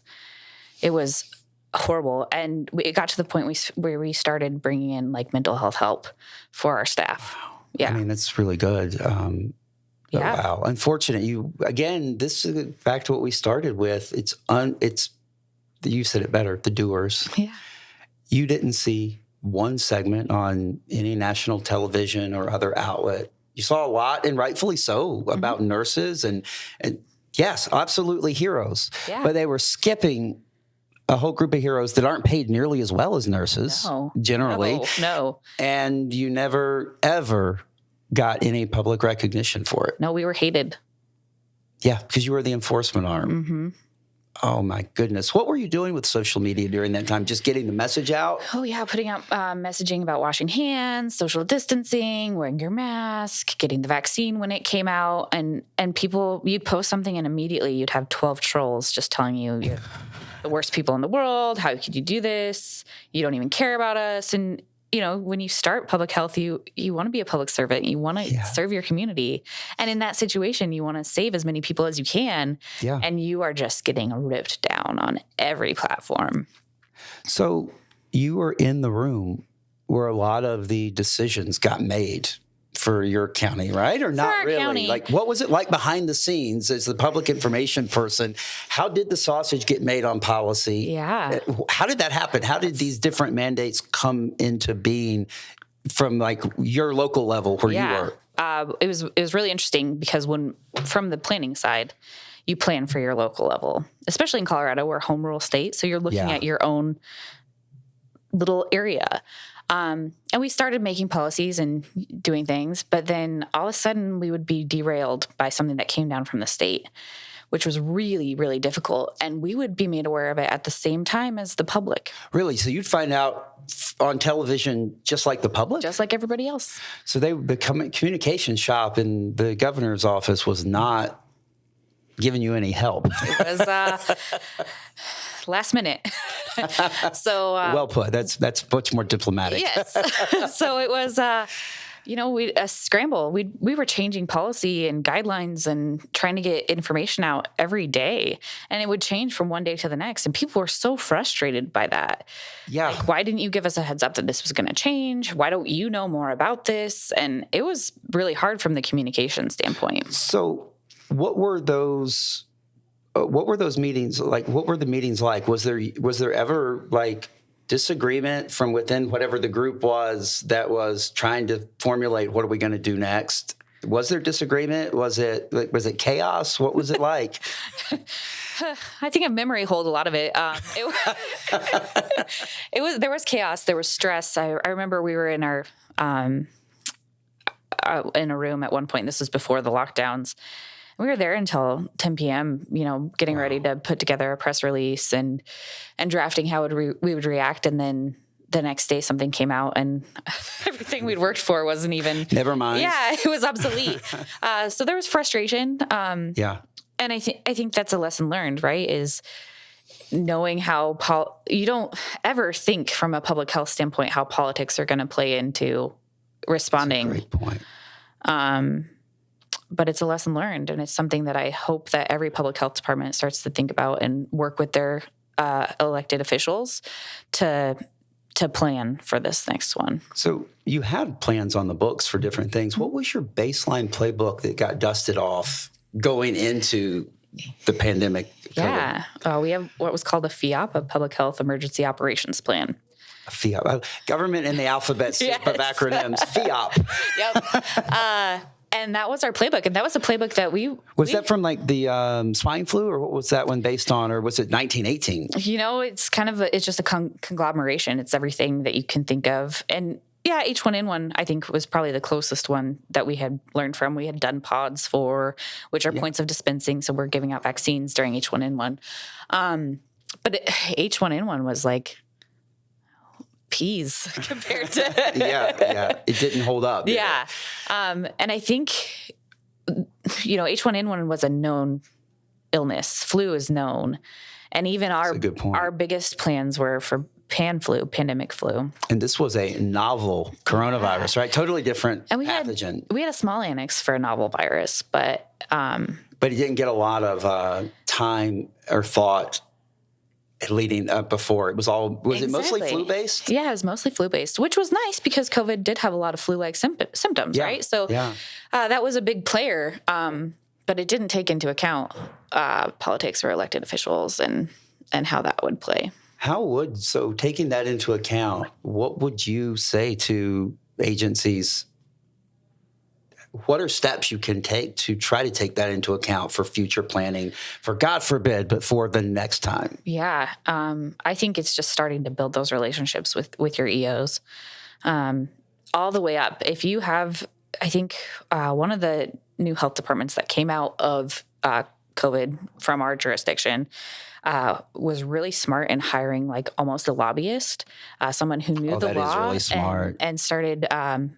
It was horrible. And it got to the point where we started bringing in mental health help for our staff. Wow. Yeah. I mean, that's really good. Wow. Unfortunate. This is back to what we started with. You said it better, the doers. Yeah. You didn't see one segment on any national television or other outlet. You saw a lot, and rightfully so, about nurses and yes, absolutely heroes. Yeah. But they were skipping a whole group of heroes that aren't paid nearly as well as nurses, generally. No. And you never, ever got any public recognition for it. No, we were hated. Yeah, because you were the enforcement arm. Mm-hmm. Oh, my goodness. What were you doing with social media during that time? Just getting the message out? Oh, yeah. Putting out messaging about washing hands, social distancing, wearing your mask, getting the vaccine when it came out. And people, you'd post something and immediately you'd have 12 trolls just telling you you're the worst people in the world. How could you do this? You don't even care about us. And when you start public health, you want to be a public servant. You want to serve your community. And in that situation, you want to save as many people as you can. Yeah. And you are just getting ripped down on every platform. So you were in the room where a lot of the decisions got made for your county, right? Or not really? County. What was it like behind the scenes as the public information person? How did the sausage get made on policy? Yeah. How did that happen? How did these different mandates come into being from your local level where you were? It was really interesting because from the planning side, you plan for your local level, especially in Colorado, we're a home rule state. So you're looking at your own little area. And we started making policies and doing things, but then all of a sudden we would be derailed by something that came down from the state, which was really, really difficult. And we would be made aware of it at the same time as the public. Really? So you'd find out on television just like the public? Just like everybody else. So the communication shop in the governor's office was not giving you any help. It was last minute. So well put. That's much more diplomatic. Yes. So it was a scramble. We were changing policy and guidelines and trying to get information out every day, and it would change from one day to the next. And people were so frustrated by that. Yeah. Like, why didn't you give us a heads up that this was going to change? Why don't you know more about this? And it was really hard from the communication standpoint. So what were those meetings like? What were the meetings like? Was there ever like disagreement from within whatever the group was that was trying to formulate what are we going to do next? Was there disagreement? Was it chaos? What was it like? I think a memory hold a lot of it. There was chaos. There was stress. I remember we were in our in a room at one point. This was before the lockdowns. We were there until 10 p.m., getting ready to put together a press release and drafting how we would react. And then the next day something came out and everything we'd worked for wasn't even. Never mind. Yeah, it was obsolete. So there was frustration. Yeah. And I think that's a lesson learned, right, is knowing how you don't ever think from a public health standpoint how politics are going to play into responding. That's a great point. But it's a lesson learned, and it's something that I hope that every public health department starts to think about and work with their elected officials to plan for this next one. So you had plans on the books for different things. What was your baseline playbook that got dusted off going into the pandemic? Yeah. We have what was called a FEOP, a Public Health Emergency Operations Plan. FEOP. Government in the alphabet system of acronyms. FEOP. Yep. And that was our playbook. And that was a playbook that Was that from like the swine flu, or what was that one based on? Or was it 1918? It's kind of it's just a conglomeration. It's everything that you can think of. And yeah, H1N1, I think, was probably the closest one that we had learned from. We had done pods which are points of dispensing. So we're giving out vaccines during H1N1. But H1N1 was like peas compared to yeah, it didn't hold up. Yeah. And I think H1N1 was a known illness. Flu is known, and even our biggest plans were for pandemic flu. And this was a novel coronavirus, right? Totally different pathogen. We had a small annex for a novel virus, but it didn't get a lot of time or thought leading up before. It was it mostly flu-based? Yeah, it was mostly flu-based, which was nice because COVID did have a lot of flu-like symptoms, right? So that was a big player, but it didn't take into account politics or elected officials and how that would play. So taking that into account, what would you say to agencies? What are steps you can take to try to take that into account for future planning, for God forbid, but for the next time? Yeah. I think it's just starting to build those relationships with your EOs all the way up. If you have, I think one of the new health departments that came out of COVID from our jurisdiction was really smart in hiring like almost a lobbyist, someone who knew the law, really smart. And started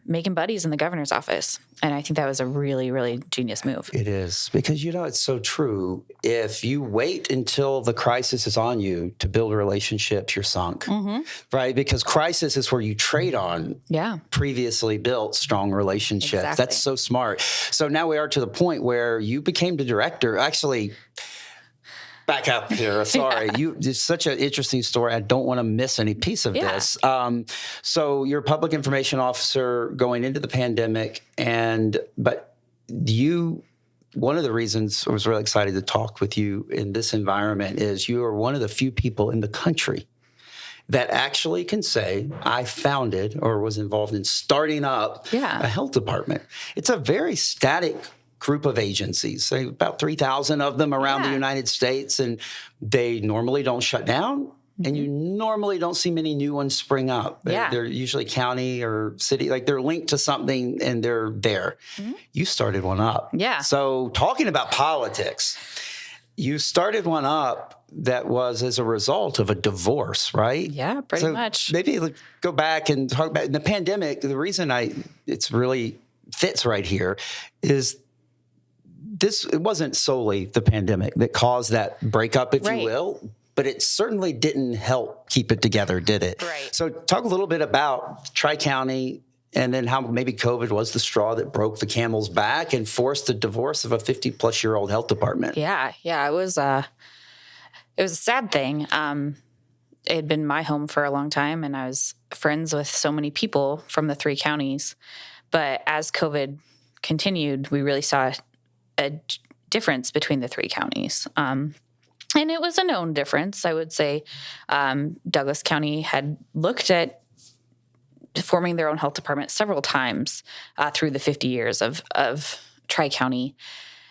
making buddies in the governor's office. And I think that was a really, really genius move. It is, because it's so true. If you wait until the crisis is on you to build relationships, you're sunk, right? Because crisis is where you trade on previously built strong relationships. Exactly. That's so smart. So now we are to the point where you became the director. Actually, back up here. Sorry. It's such an interesting story. I don't want to miss any piece of this. So you're a public information officer going into the pandemic, but one of the reasons I was really excited to talk with you in this environment is you are one of the few people in the country that actually can say, I founded or was involved in starting up a health department. It's a very static group of agencies, say about 3,000 of them around the United States, and they normally don't shut down. And you normally don't see many new ones spring up. They're usually county or city, like they're linked to something and they're there. You started one up. Yeah. So talking about politics, you started one up that was as a result of a divorce, right? Yeah, pretty much. Maybe go back and talk about in the pandemic. The reason it's really fits right here is it wasn't solely the pandemic that caused that breakup, if you will. But it certainly didn't help keep it together, did it? Right. So talk a little bit about Tri-County and then how maybe COVID was the straw that broke the camel's back and forced the divorce of a 50-plus-year-old health department. Yeah. It was a sad thing. It had been my home for a long time, and I was friends with so many people from the 3 counties. But as COVID continued, we really saw a difference between the 3 counties. And it was a known difference, I would say. Douglas County had looked at forming their own health department several times through the 50 years of Tri-County.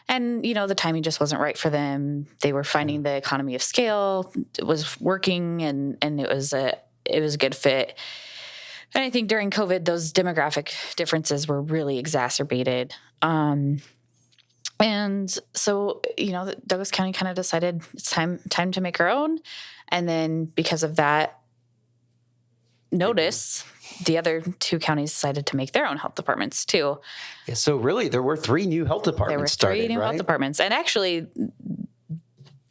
And, the timing just wasn't right for them. They were finding the economy of scale. It was working, and it was a good fit. And I think during COVID, those demographic differences were really exacerbated. And so, Douglas County kind of decided it's time to make our own. And then because of that notice, the other 2 counties decided to make their own health departments too. Yeah, so really there were 3 new health departments started, There were 3 new health departments. And actually,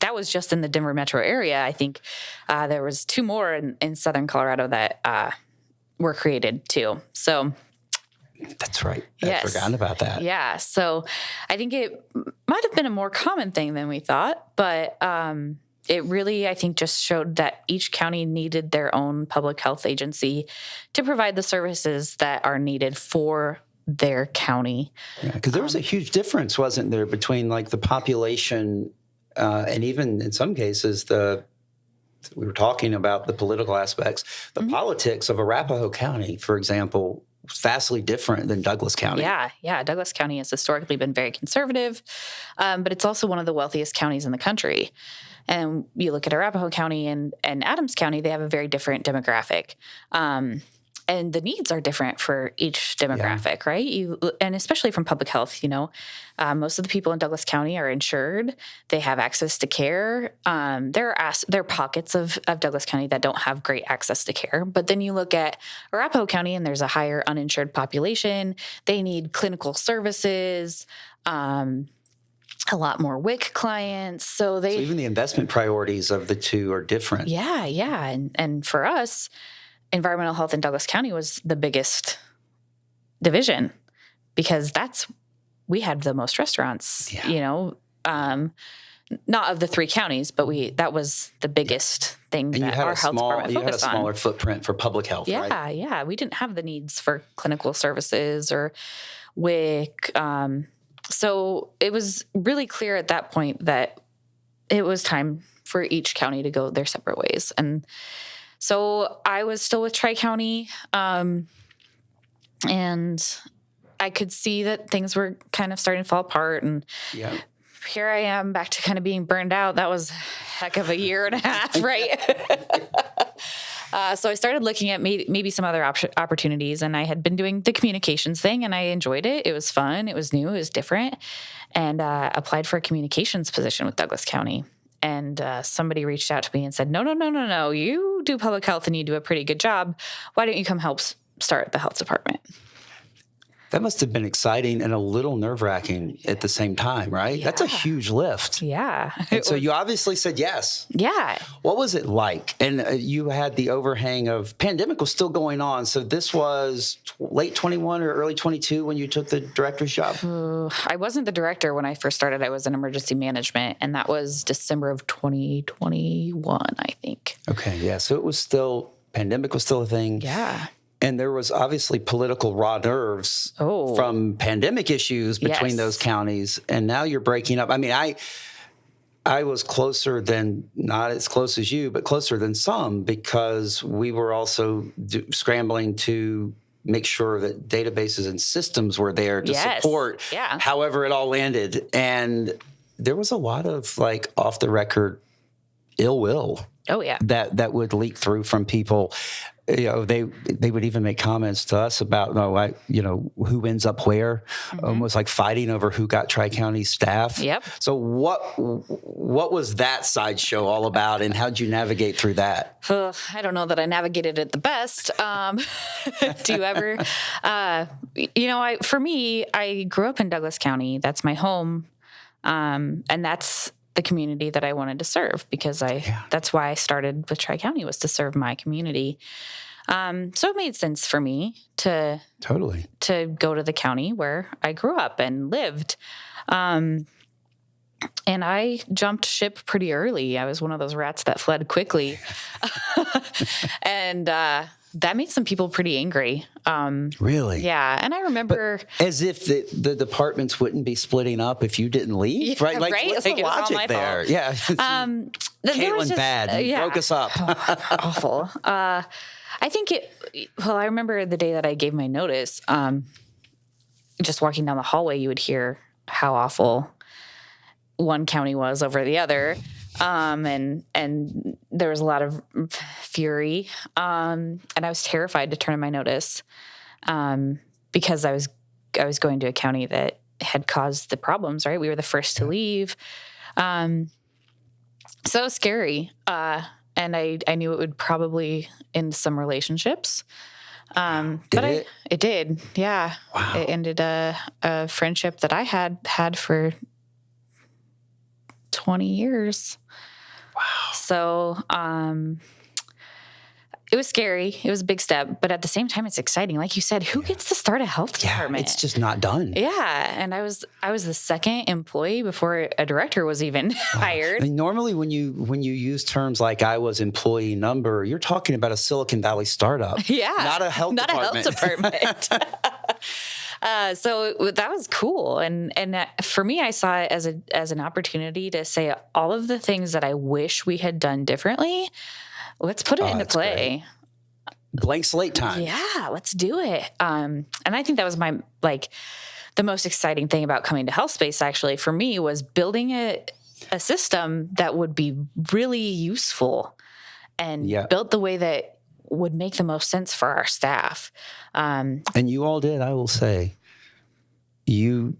that was just in the Denver metro area. I think there was 2 more in southern Colorado that were created too. So... That's right. I forgot about that. Yeah. So I think it might have been a more common thing than we thought, but it really, I think, just showed that each county needed their own public health agency to provide the services that are needed for their county. Yeah, because there was a huge difference, wasn't there, between like the population and even in some cases we were talking about the political aspects, the politics of Arapahoe County, for example, vastly different than Douglas County. Yeah. Douglas County has historically been very conservative, but it's also one of the wealthiest counties in the country. And you look at Arapahoe County and Adams County, they have a very different demographic. And the needs are different for each demographic, right? And especially from public health, most of the people in Douglas County are insured. They have access to care. There are pockets of Douglas County that don't have great access to care. But then you look at Arapahoe County and there's a higher uninsured population. They need clinical services, a lot more WIC clients. So even the investment priorities of the 2 are different. Yeah. And for us, environmental health in Douglas County was the biggest division because we had the most restaurants, not of the 3 counties, but that was the biggest thing that our health department focused on. You had a smaller footprint for public health, right? Yeah. We didn't have the needs for clinical services or WIC. So it was really clear at that point that it was time for each county to go their separate ways. And so I was still with Tri-County, and I could see that things were kind of starting to fall apart. And here I am back to kind of being burned out. That was a heck of a year and a half, right? So I started looking at maybe some other opportunities, and I had been doing the communications thing, and I enjoyed it. It was fun. It was new. It was different, and applied for a communications position with Douglas County. And somebody reached out to me and said, no, you do public health and you do a pretty good job. Why don't you come help start the health department? That must have been exciting and a little nerve-wracking at the same time, right? Yeah. That's a huge lift. Yeah. And so you obviously said yes. Yeah. What was it like? And you had the overhang of pandemic was still going on. So this was late 21 or early 22 when you took the director's job? I wasn't the director when I first started. I was in emergency management, and that was December of 2021, I think. Okay, yeah. So it was pandemic was still a thing. Yeah. And there was obviously political raw nerves from pandemic issues between those counties. And now you're breaking up. I mean, I was closer than, not as close as you, but closer than some because we were also scrambling to make sure that databases and systems were there to Yes. support Yeah. however it all landed. And there was a lot of like off the record ill will Oh, yeah. that would leak through from people. You know, they would even make comments to us about, who ends up where, almost like fighting over who got Tri-County staff. Yep. So what was that sideshow all about, and how'd you navigate through that? I don't know that I navigated it the best. Do you ever? For me, I grew up in Douglas County. That's my home, and that's the community that I wanted to serve, because that's why I started with Tri-County, was to serve my community. So it made sense for me to go to the county where I grew up and lived. And I jumped ship pretty early. I was one of those rats that fled quickly. And that made some people pretty angry. Really? Yeah. And I remember... But as if the departments wouldn't be splitting up if you didn't leave, right? Like, right? what's the logic there? Fault. Yeah. Caitlin bad. Broke us up. Awful. I think I remember the day that I gave my notice, just walking down the hallway, you would hear how awful one county was over the other. And there was a lot of fury. And I was terrified to turn in my notice, because I was going to a county that had caused the problems, right? We were the first to leave. So it was scary. And I knew it would probably end some relationships. It did. Yeah. Wow. It ended a friendship that I had for 20 years. Wow. So, it was scary. It was a big step, but at the same time, it's exciting. Like you said, who gets to start a health department? It's just not done. Yeah. And I was the second employee before a director was even hired. And normally when you use terms like I was employee number, you're talking about a Silicon Valley startup. Yeah. Not a health department. So that was cool. And for me, I saw it as an opportunity to say all of the things that I wish we had done differently. Let's put it into play. Great. Blank slate time. Yeah, let's do it. And I think that was my, the most exciting thing about coming to Health Space, actually, for me, was building a system that would be really useful and built the way that would make the most sense for our staff. And you all did, I will say. You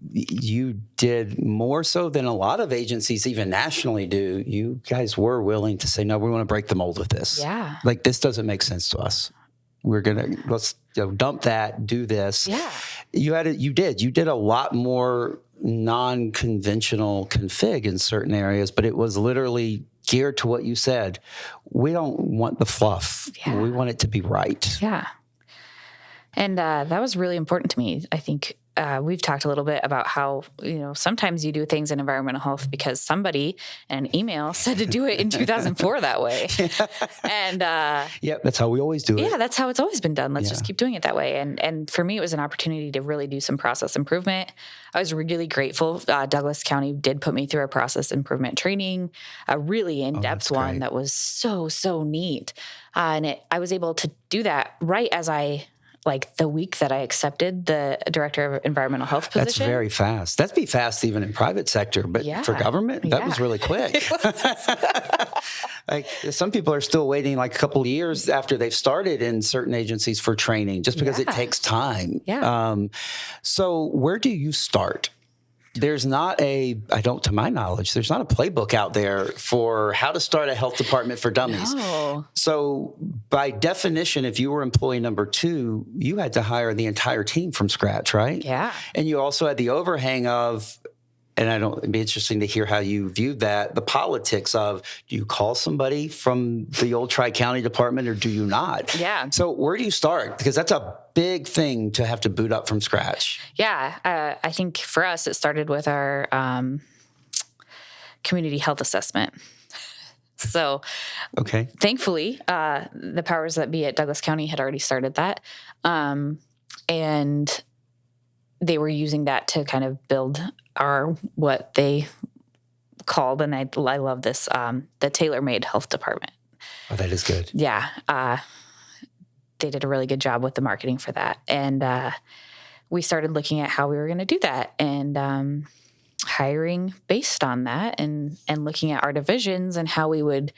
did more so than a lot of agencies, even nationally, do. You guys were willing to say, no, we want to break the mold with this. Yeah. Like, this doesn't make sense to us. Let's dump that, do this. Yeah. You did a lot more non-conventional config in certain areas, but it was literally geared to what you said. We don't want the fluff. Yeah. We want it to be right. Yeah. And that was really important to me. I think we've talked a little bit about how, sometimes you do things in environmental health because somebody in an email said to do it in 2004 that way. And that's how we always do it. Yeah, that's how it's always been done. Let's just keep doing it that way. And for me, it was an opportunity to really do some process improvement. I was really grateful. Douglas County did put me through a process improvement training, a really in-depth one that was so, so neat. And I was able to do that right as the week that I accepted the director of environmental health position. That's very fast. That'd be fast even in private sector, but for government, that was really quick. Some people are still waiting a couple of years after they've started in certain agencies for training, just because it takes time. Yeah. So where do you start? There's not to my knowledge, there's not a playbook out there for how to start a health department for dummies. No. So by definition, if you were employee number 2, you had to hire the entire team from scratch, right? Yeah. And you also had the overhang of, and it'd be interesting to hear how you viewed that, the politics of, do you call somebody from the old Tri-County department or do you not? Yeah. So where do you start? Because that's a big thing to have to boot up from scratch. Yeah. I think for us, it started with our community health assessment. So thankfully, the powers that be at Douglas County had already started that. And they were using that to kind of build what they called, and I love this, the tailor-made health department. Oh, that is good. Yeah. they did a really good job with the marketing for that. And we started looking at how we were going to do that and hiring based on that and looking at our divisions and how we would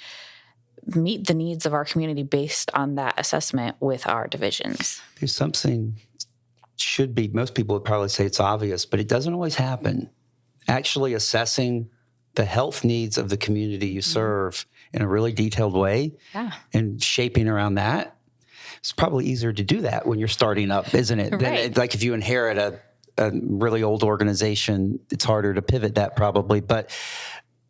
meet the needs of our community based on that assessment with our divisions. There's something should be, most people would probably say it's obvious, but it doesn't always happen. Actually assessing the health needs of the community you serve in a really detailed way and shaping around that, it's probably easier to do that when you're starting up, isn't it? Right. Like if you inherit a really old organization, it's harder to pivot that probably. But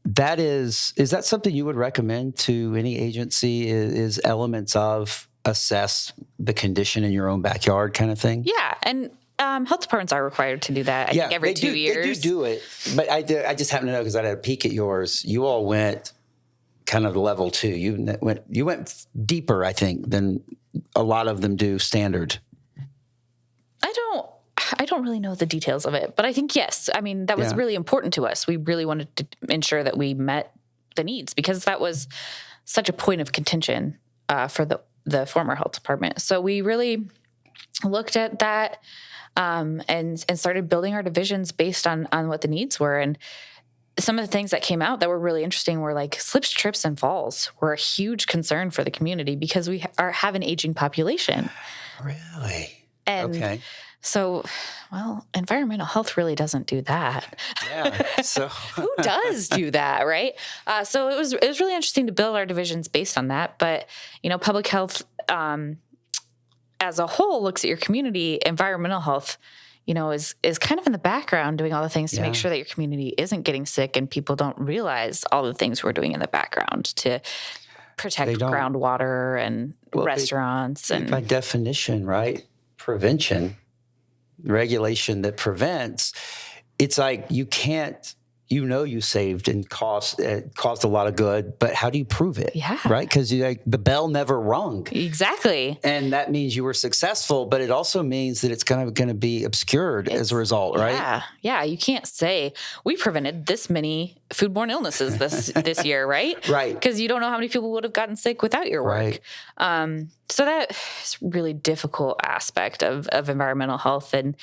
that is that something you would recommend to any agency, is elements of assess the condition in your own backyard kind of thing? Yeah. And health departments are required to do that. I think every 2 years. They do it. But I just happen to know because I had a peek at yours. You all went kind of level 2. You went deeper, I think, than a lot of them do standard. I don't really know the details of it, but I think, yes. I mean, that was really important to us. We really wanted to ensure that we met the needs because that was such a point of contention for the former health department. So we really looked at that and started building our divisions based on what the needs were. And some of the things that came out that were really interesting were like slips, trips, and falls were a huge concern for the community because we have an aging population. Really? And okay. So, well, environmental health really doesn't do that. Yeah. So who does do that, right? So it was really interesting to build our divisions based on that. But public health as a whole looks at your community. Environmental health, is kind of in the background doing all the things to make sure that your community isn't getting sick and people don't realize all the things we're doing in the background to protect groundwater and restaurants. And by definition, right? Prevention. Regulation that prevents, it's like you can't, you saved and caused a lot of good, but how do you prove it? Yeah. Right? Because the bell never rung. Exactly. And that means you were successful, but it also means that it's kind of going to be obscured as a result, right? Yeah. Yeah. You can't say we prevented this many foodborne illnesses this year, right? Right. Because you don't know how many people would have gotten sick without your work. Right. So that is a really difficult aspect of environmental health. And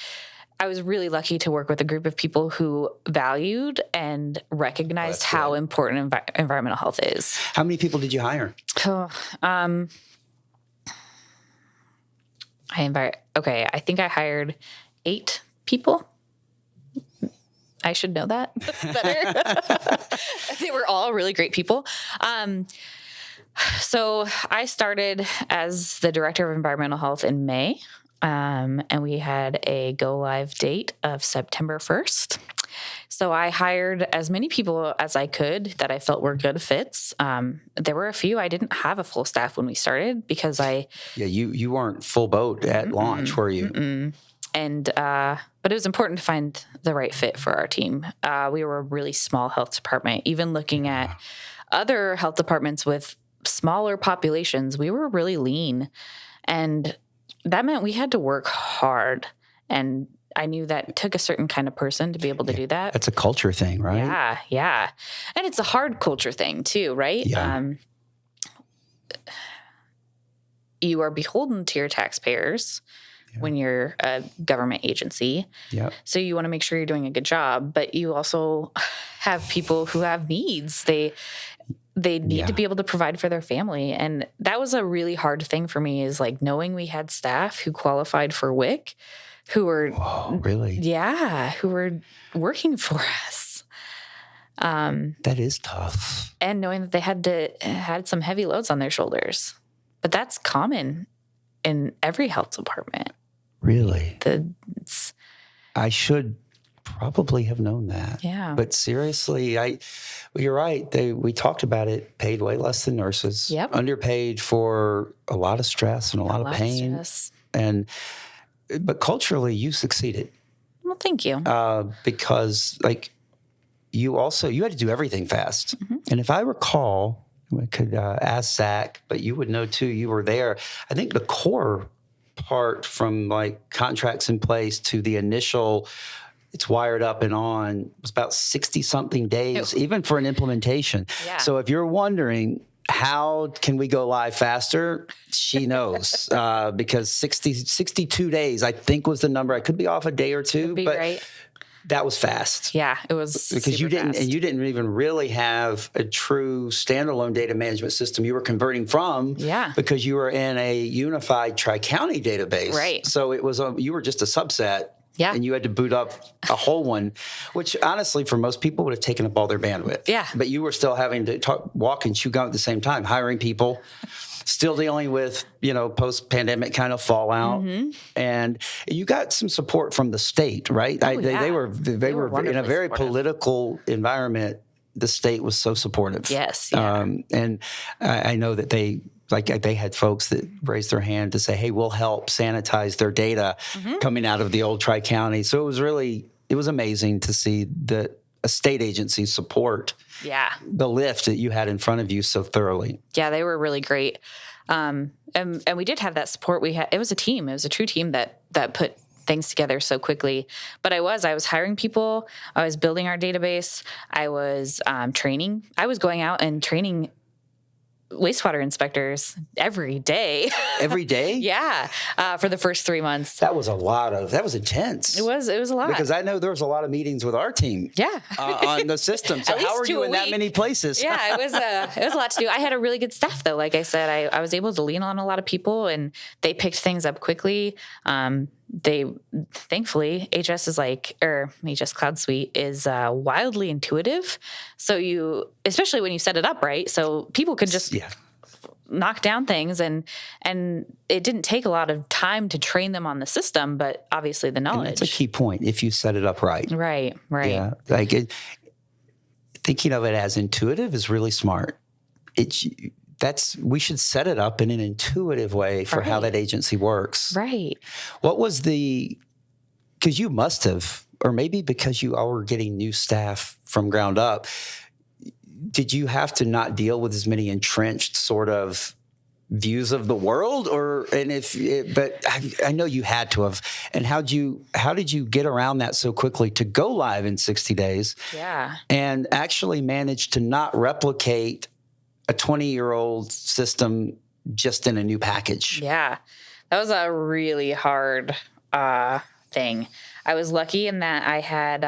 I was really lucky to work with a group of people who valued and recognized how important environmental health is. How many people did you hire? I think I hired 8 people. I should know that better. They were all really great people. So I started as the director of environmental health in May. And we had a go live date of September 1st. So I hired as many people as I could that I felt were good fits. There were a few. I didn't have a full staff when we started because you weren't full boat at launch, were you? And but it was important to find the right fit for our team. We were a really small health department. Even looking at other health departments with smaller populations, we were really lean. And that meant we had to work hard. And I knew that took a certain kind of person to be able to do that. That's a culture thing, right? Yeah. And it's a hard culture thing too, right? Yeah. You are beholden to your taxpayers when you're a government agency. Yep. So you want to make sure you're doing a good job, but you also have people who have needs. They need to be able to provide for their family. And that was a really hard thing for me, is like knowing we had staff who qualified for WIC who were who were working for us. That is tough. And knowing that they had some heavy loads on their shoulders. But that's common in every health department. Really? I should probably have known that. Yeah. But seriously, you're right. We talked about it, paid way less than nurses. Yep. Underpaid for a lot of stress and a lot of pain. But culturally, you succeeded. Well, thank you. Because you had to do everything fast. Mm-hmm. And if I recall, I could ask Zach, but you would know too, you were there. I think the core part from contracts in place to the initial it's wired up and on was about 60 something days, even for an implementation. Yeah. So if you're wondering how can we go live faster? She knows because 62 days, I think was the number. I could be off a day or two, but right. That was fast. Yeah, it was because you didn't, fast. and you didn't even really have a true standalone data management system. You were converting from, because you were in a unified tri-county database. Right. So it was you were just a subset. Yeah. And you had to boot up a whole one, which honestly, for most people, would have taken up all their bandwidth. Yeah. But you were still having to walk and chew gum at the same time, hiring people, still dealing with, post-pandemic kind of fallout. Mm-hmm. And you got some support from the state, right? Oh, They were in a very supportive. Political environment. The state was so supportive. Yes. Yeah. And I know that they had folks that raised their hand to say, hey, we'll help sanitize their data coming out of the old Tri-County. So it was amazing to see a state agency support the lift that you had in front of you so thoroughly. Yeah, they were really great. And we did have that support. It was a team. It was a true team that put things together so quickly. But I was hiring people. I was building our database. I was training. I was going out and training wastewater inspectors every day. Every day? Yeah. For the first 3 months. That was intense. It was a lot. Because I know there was a lot of meetings with our team. Yeah. On the system. So how are you in that many places? Yeah, it was a lot to do. I had a really good staff though. Like I said, I was able to lean on a lot of people and they picked things up quickly. They thankfully HS Cloud Suite is wildly intuitive. So especially when you set it up right, so people could just knock down things and it didn't take a lot of time to train them on the system, but obviously the knowledge. And that's a key point if you set it up right. Right. Yeah, thinking of it as intuitive is really smart. We should set it up in an intuitive way for how that agency works. Right. What was because you must have, or maybe because you were getting new staff from ground up, did you have to not deal with as many entrenched sort of views of the world? But I know you had to have. And how did you get around that so quickly to go live in 60 days? Yeah. And actually manage to not replicate a 20-year-old system just in a new package? Yeah, that was a really hard thing. I was lucky in that I had,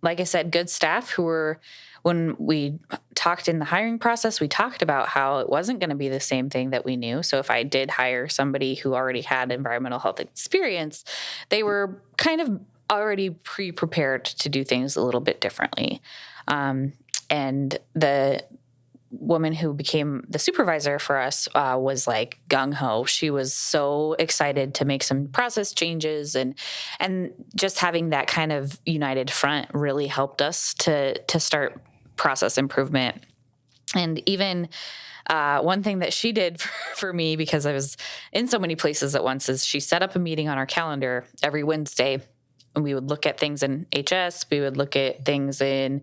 like I said, good staff who were, when we talked in the hiring process, we talked about how it wasn't going to be the same thing that we knew. So if I did hire somebody who already had environmental health experience, they were kind of already pre-prepared to do things a little bit differently. And the woman who became the supervisor for us was like gung-ho. She was so excited to make some process changes, and just having that kind of united front really helped us to start process improvement. And even one thing that she did for me, because I was in so many places at once, is she set up a meeting on our calendar every Wednesday, and we would look at things in HS, we would look at things in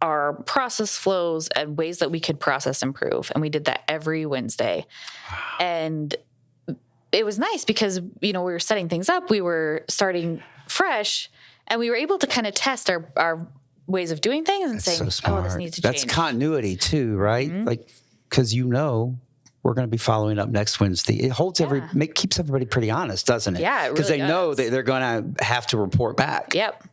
our process flows and ways that we could process improve. And we did that every Wednesday. Wow. And it was nice because, we were setting things up, we were starting fresh, and we were able to kind of test our ways of doing things and saying, oh, this needs to change. That's continuity too, right? Mm-hmm. Like, because we're going to be following up next Wednesday. It holds keeps everybody pretty honest, doesn't it? Yeah, it really because they know that they're going to have to report back. Yep.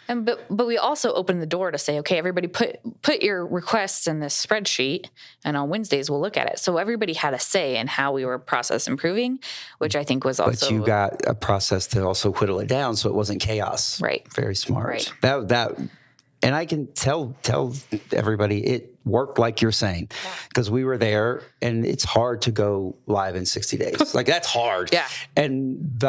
But we also opened the door to say, okay, everybody put your requests in this spreadsheet, and on Wednesdays we'll look at it. So everybody had a say in how we were process improving, which I think was also. But you got a process to also whittle it down, so it wasn't chaos. Right. Very smart. Right. That, and I can tell everybody it worked like you're saying, because we were there, and it's hard to go live in 60 days. Like that's hard. Yeah. And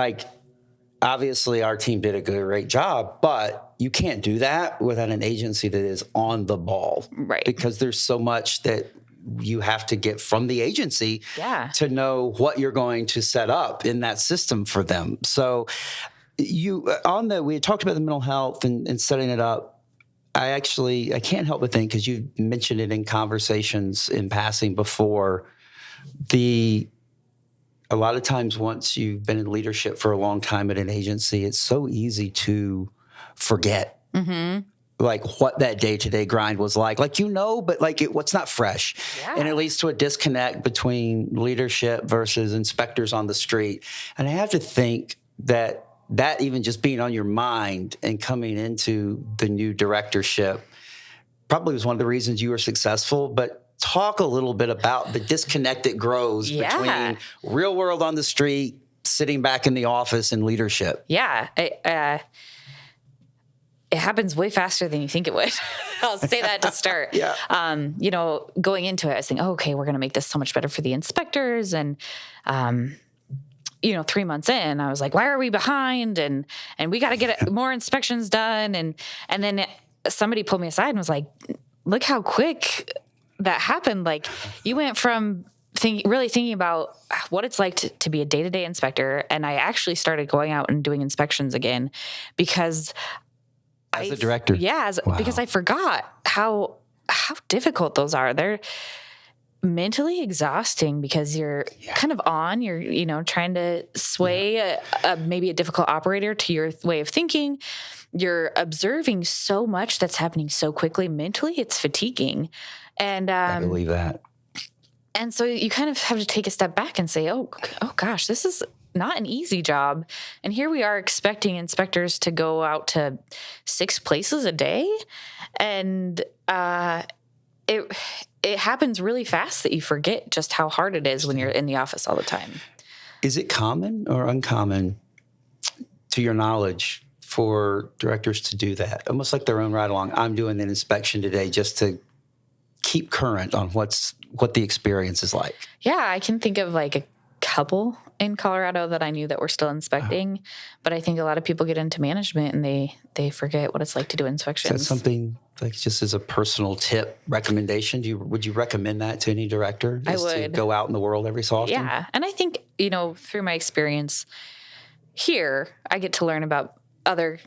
obviously our team did a great job, but you can't do that without an agency that is on the ball. Right. Because there's so much that you have to get from the agency to know what you're going to set up in that system for them. So we talked about the mental health and setting it up. I can't help but think, because you mentioned it in conversations in passing before, a lot of times once you've been in leadership for a long time at an agency, it's so easy to forget. Mm-hmm. like what that day-to-day grind was like, but like what's not fresh. Yeah. And it leads to a disconnect between leadership versus inspectors on the street. And I have to think that even just being on your mind and coming into the new directorship probably was one of the reasons you were successful. But talk a little bit about the disconnect that grows between real world on the street, sitting back in the office, and leadership. Yeah. It happens way faster than you think it would. I'll say that to start. Going into it, I was thinking, okay, we're going to make this so much better for the inspectors. And, 3 months in, I was like, why are we behind? And we got to get more inspections done. And then somebody pulled me aside and was like, look how quick that happened. Like, you went from really thinking about what it's like to be a day-to-day inspector. And I actually started going out and doing inspections again because as a director. Yeah, because I forgot how difficult those are. They're mentally exhausting because you're kind of you're trying to sway maybe a difficult operator to your way of thinking. You're observing so much that's happening so quickly. Mentally, it's fatiguing. And I believe that. And so you kind of have to take a step back and say, oh gosh, this is not an easy job. And here we are expecting inspectors to go out to 6 places a day. And it happens really fast that you forget just how hard it is when you're in the office all the time. Is it common or uncommon, to your knowledge, for directors to do that? Almost like their own ride along. I'm doing an inspection today just to keep current on what the experience is like. Yeah, I can think of like a couple in Colorado that I knew that were still inspecting, but I think a lot of people get into management and they forget what it's like to do inspections. Is that something, like, just as a personal tip, recommendation? Would you recommend that to any director? I would. To go out in the world every so often? Yeah, and I think, through my experience here, I get to learn about other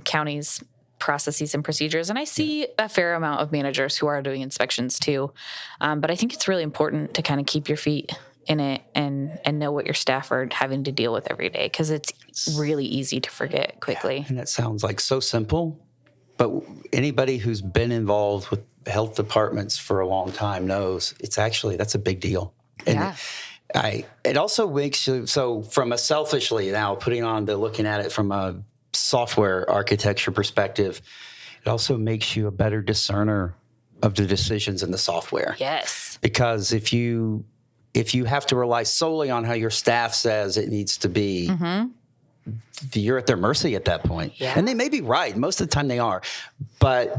counties' processes and procedures, and I see a fair amount of managers who are doing inspections too. But I think it's really important to kind of keep your feet in it and know what your staff are having to deal with every day, because it's really easy to forget quickly. Yeah, and that sounds like so simple, but anybody who's been involved with health departments for a long time knows that's a big deal. And it also makes you, so from a selfishly now looking at it from a software architecture perspective, it also makes you a better discerner of the decisions in the software. Yes. Because if you have to rely solely on how your staff says it needs to be, you're at their mercy at that point. Yeah. And they may be right. Most of the time they are. But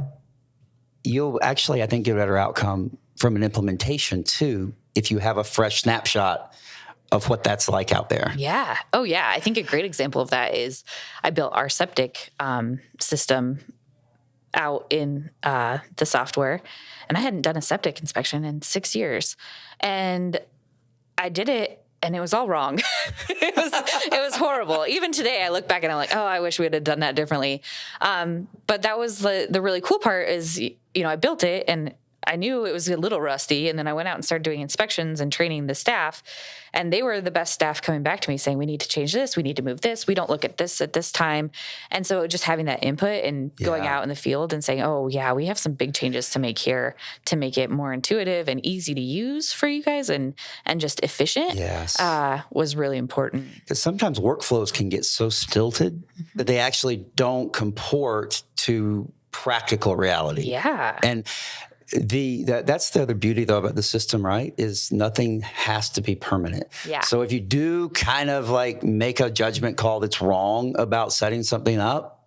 you'll actually, I think, get a better outcome from an implementation too if you have a fresh snapshot of what that's like out there. Yeah. Oh, yeah. I think a great example of that is I built our septic system out in the software, and I hadn't done a septic inspection in 6 years. And I did it, and it was all wrong. It was horrible. Even today, I look back and I'm like, oh, I wish we had done that differently. But that was the really cool part is, I built it, and I knew it was a little rusty, and then I went out and started doing inspections and training the staff, and they were the best staff coming back to me saying, we need to change this, we need to move this, we don't look at this at this time. And so just having that input and going out in the field and saying, oh yeah, we have some big changes to make here to make it more intuitive and easy to use for you guys and just efficient was really important. Because sometimes workflows can get so stilted that they actually don't comport to practical reality. Yeah. And that's the other beauty, though, about the system, right? Is nothing has to be permanent. Yeah. So if you do kind of like make a judgment call that's wrong about setting something up,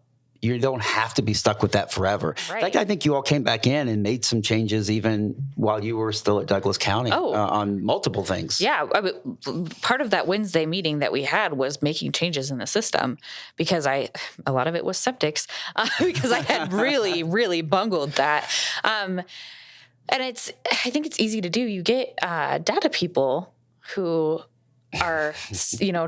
you don't have to be stuck with that forever. Right. In fact, I think you all came back in and made some changes even while you were still at Douglas County on multiple things. Yeah. Part of that Wednesday meeting that we had was making changes in the system because a lot of it was septics because I had really, really bungled that. And I think it's easy to do. You get data people who are,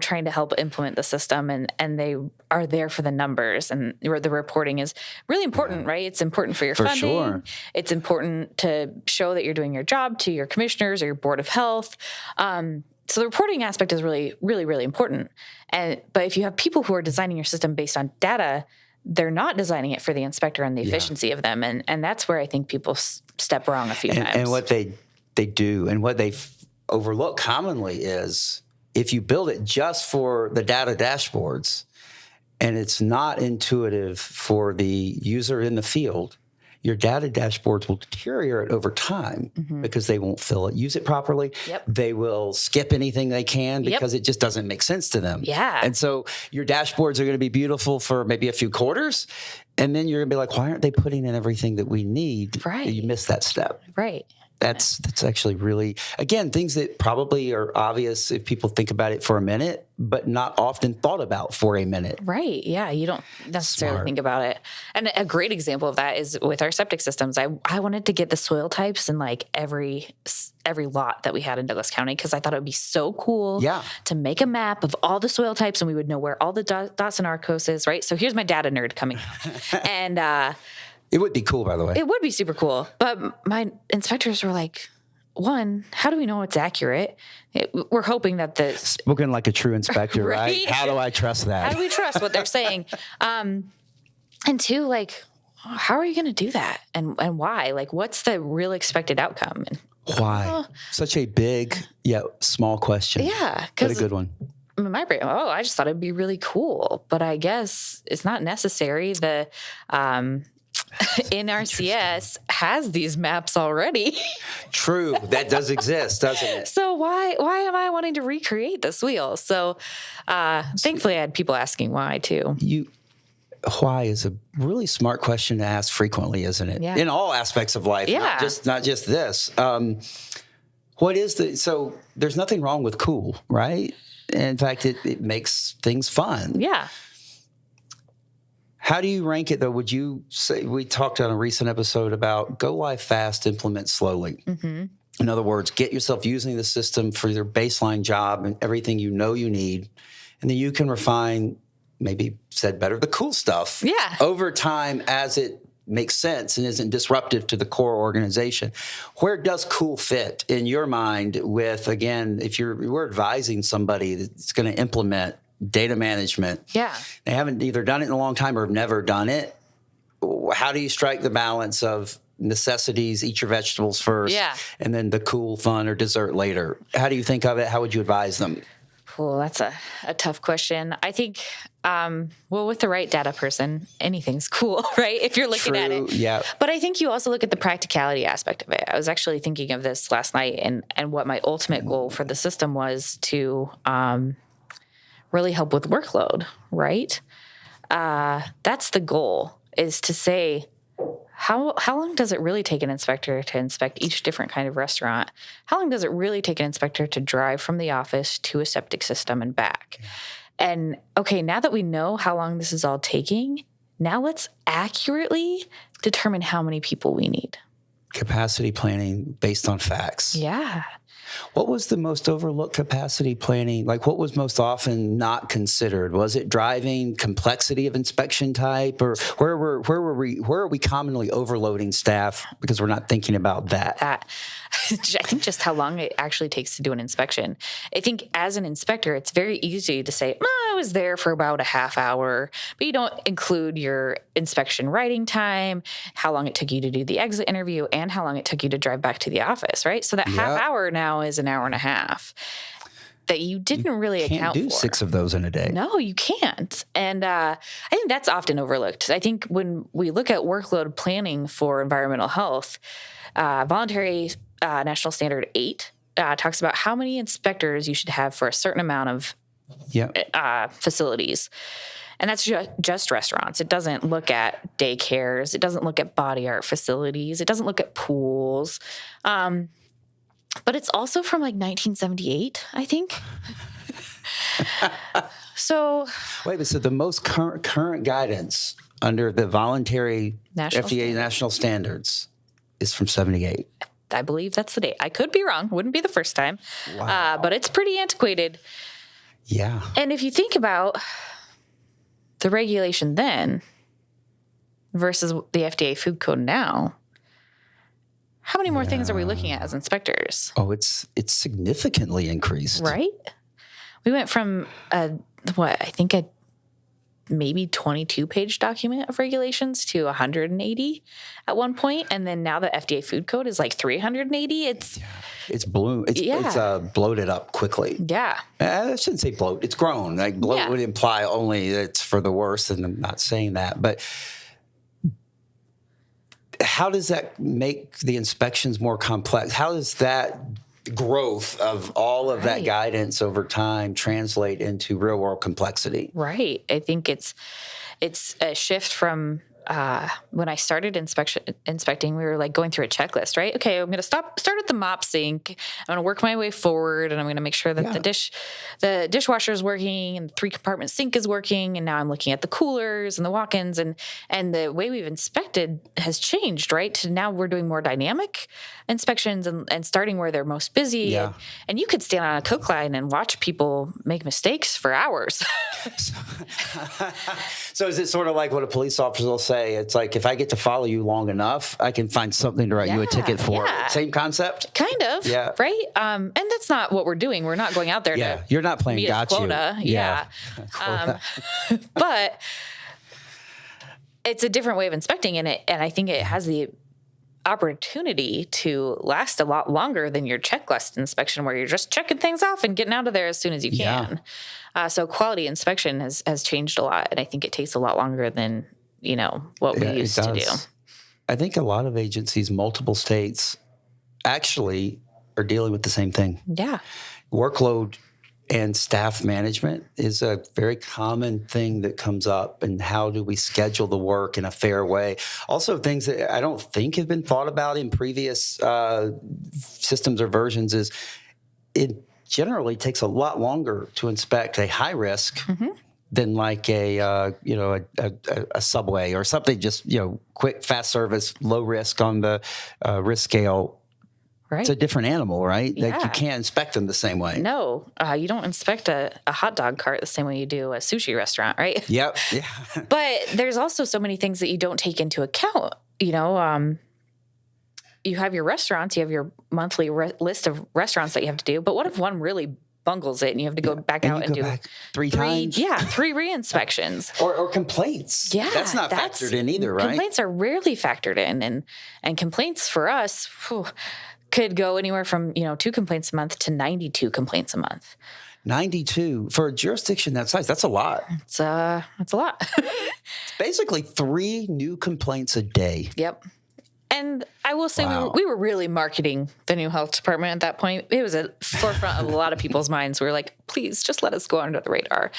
trying to help implement the system and they are there for the numbers, and the reporting is really important, right? It's important for your funding. Sure. It's important to show that you're doing your job to your commissioners or your board of health. So the reporting aspect is really, really, really important. But if you have people who are designing your system based on data, they're not designing it for the inspector and the efficiency of them. And that's where I think people step wrong a few times. And what they do and what they overlook commonly is if you build it just for the data dashboards and it's not intuitive for the user in the field, your data dashboards will deteriorate over time because they won't use it properly. Yep. They will skip anything they can because it just doesn't make sense to them. Yeah. And so your dashboards are going to be beautiful for maybe a few quarters. And then you're going to be like, why aren't they putting in everything that we need? Right. You missed that step. Right. That's actually really, again, things that probably are obvious if people think about it for a minute, but not often thought about for a minute. Right. Yeah. You don't necessarily Smart. think about it. And a great example of that is with our septic systems. I wanted to get the soil types in like every lot that we had in Douglas County because I thought it would be so cool to make a map of all the soil types and we would know where all the dots and arcos is, right? So here's my data nerd coming out. And it would be cool, by the way. it would be super cool. But my inspectors were like, one, how do we know it's accurate? We're hoping that Spoken like a true inspector, right? How do I trust that? How do we trust what they're saying? And two, like, how are you going to do that? And why? Like, what's the real expected outcome? And, why? Such a big yet small question. Yeah. But a good one. In my brain, I just thought it'd be really cool. But I guess it's not necessary. The NRCS has these maps already. True. That does exist, doesn't it? So why am I wanting to recreate this wheel? So thankfully I had people asking why too. Why is a really smart question to ask frequently, isn't it? Yeah. In all aspects of life, not just this. So there's nothing wrong with cool, right? In fact, it makes things fun. Yeah. How do you rank it, though? Would you say, we talked on a recent episode about go live fast, implement slowly. Mm-hmm. In other words, get yourself using the system for your baseline job and everything you know you need. And then you can refine, maybe said better, the cool stuff over time as it makes sense and isn't disruptive to the core organization. Where does cool fit in your mind with, again, if we're advising somebody that's going to implement data management. Yeah. They haven't either done it in a long time or have never done it. How do you strike the balance of necessities, eat your vegetables first, and then the cool, fun, or dessert later? How do you think of it? How would you advise them? Well, that's a tough question. I think, with the right data person, anything's cool, right? If you're looking at it. Yeah. But I think you also look at the practicality aspect of it. I was actually thinking of this last night and what my ultimate goal for the system was to really help with workload, right? That's the goal, is to say, how long does it really take an inspector to inspect each different kind of restaurant? How long does it really take an inspector to drive from the office to a septic system and back? And okay, now that we know how long this is all taking, now let's accurately determine how many people we need. Capacity planning based on facts. Yeah. What was the most overlooked capacity planning? Like, what was most often not considered? Was it driving, complexity of inspection type, or where are we commonly overloading staff because we're not thinking about that? I think just how long it actually takes to do an inspection. I think as an inspector, it's very easy to say, I was there for about a half hour, but you don't include your inspection writing time, how long it took you to do the exit interview, and how long it took you to drive back to the office, right? So that half hour now is an hour and a half that you didn't really account for. You can't do 6 of those in a day. No, you can't. And I think that's often overlooked. I think when we look at workload planning for environmental health, voluntary National Standard 8 talks about how many inspectors you should have for a certain amount of facilities. And that's just restaurants. It doesn't look at daycares. It doesn't look at body art facilities. It doesn't look at pools. But it's also from like 1978, I think. So the most current guidance under the voluntary FDA national standards is from 78. I believe that's the date. I could be wrong. Wouldn't be the first time. Wow. But it's pretty antiquated. Yeah. And if you think about the regulation then versus the FDA food code now, how many more things are we looking at as inspectors? Oh, it's significantly increased. Right? We went from a maybe 22-page document of regulations to 180 at one point, and then now the FDA food code is like 380. It's bloated up quickly. Yeah. I shouldn't say bloat. It's grown. Like bloat would imply only it's for the worse, and I'm not saying that. But how does that make the inspections more complex? How does that growth of all of that guidance over time translate into real world complexity? Right. I think it's a shift from when I started inspecting, we were like going through a checklist, right? Okay, I'm going to start at the mop sink. I'm going to work my way forward, and I'm going to make sure that the dishwasher is working and the 3-compartment sink is working. And now I'm looking at the coolers and the walk-ins, and the way we've inspected has changed, right? To now we're doing more dynamic inspections and starting where they're most busy. Yeah. And you could stand on a Coke line and watch people make mistakes for hours. So is it sort of like what a police officer will say? It's like, if I get to follow you long enough, I can find something to write you a ticket for. Yeah. Same concept? Kind of. Yeah. Right? And that's not what we're doing. We're not going out there to You're not playing meet got a quota. you. Yeah. But it's a different way of inspecting in it. And I think it has the opportunity to last a lot longer than your checklist inspection, where you're just checking things off and getting out of there as soon as you can. So quality inspection has changed a lot. And I think it takes a lot longer than, what we used to do. I think a lot of agencies, multiple states, actually are dealing with the same thing. Yeah. Workload and staff management is a very common thing that comes up, and how do we schedule the work in a fair way? Also, things that I don't think have been thought about in previous systems or versions is it generally takes a lot longer to inspect a high risk than like a subway or something, just, quick, fast service, low risk on the risk scale. Right. It's a different animal, right? Yeah. Like, you can't inspect them the same way. No, you don't inspect a hot dog cart the same way you do a sushi restaurant, right? Yep. Yeah. But there's also so many things that you don't take into account. You have your restaurants, you have your monthly list of restaurants that you have to do. But what if one really bungles it and you have to go back out and do three times? Yeah, 3 re-inspections. or complaints. Yeah. That's not factored in either, right? Complaints are rarely factored in. And complaints for us could go anywhere from, 2 complaints a month to 92 complaints a month. 92 for a jurisdiction that size. That's a lot. It's a lot. It's basically 3 new complaints a day. Yep. And I will say we were really marketing the new health department at that point. It was at the forefront of a lot of people's minds. We were like, please just let us go under the radar.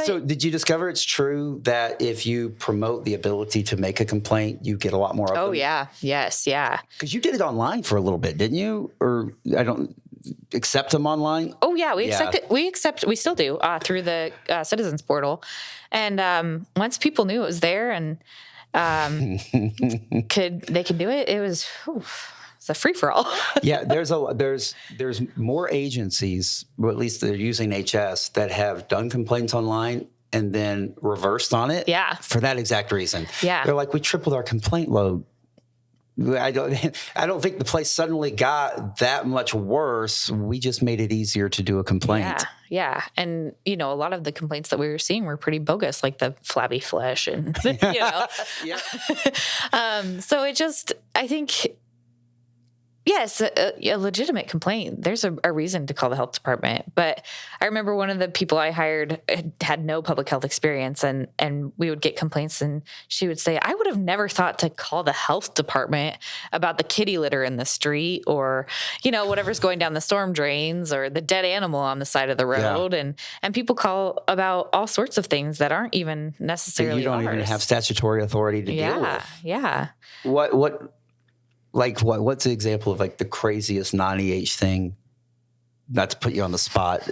So did you discover it's true that if you promote the ability to make a complaint, you get a lot more of them? Oh, yeah. Yes. Yeah. Because you did it online for a little bit, didn't you? Or I don't accept them online? Oh, yeah. We still do through the citizens portal. And once people knew it was there and they could do it, it was it's a free for all. Yeah, there's more agencies, or at least they're using HS, that have done complaints online and then reversed on it. Yeah. For that exact reason. Yeah. They're like, we tripled our complaint load. I don't think the place suddenly got that much worse. We just made it easier to do a complaint. Yeah. And, a lot of the complaints that we were seeing were pretty bogus, like the flabby flesh and, Yeah. So I think, yes, a legitimate complaint. There's a reason to call the health department. But I remember one of the people I hired had no public health experience, and we would get complaints, and she would say, I would have never thought to call the health department about the kitty litter in the street, or, whatever's going down the storm drains, or the dead animal on the side of the road. Yeah. And people call about all sorts of things that aren't even necessarily you don't even have statutory authority to deal with. Yeah. What's the example of like the craziest non-EH thing? Not to put you on the spot.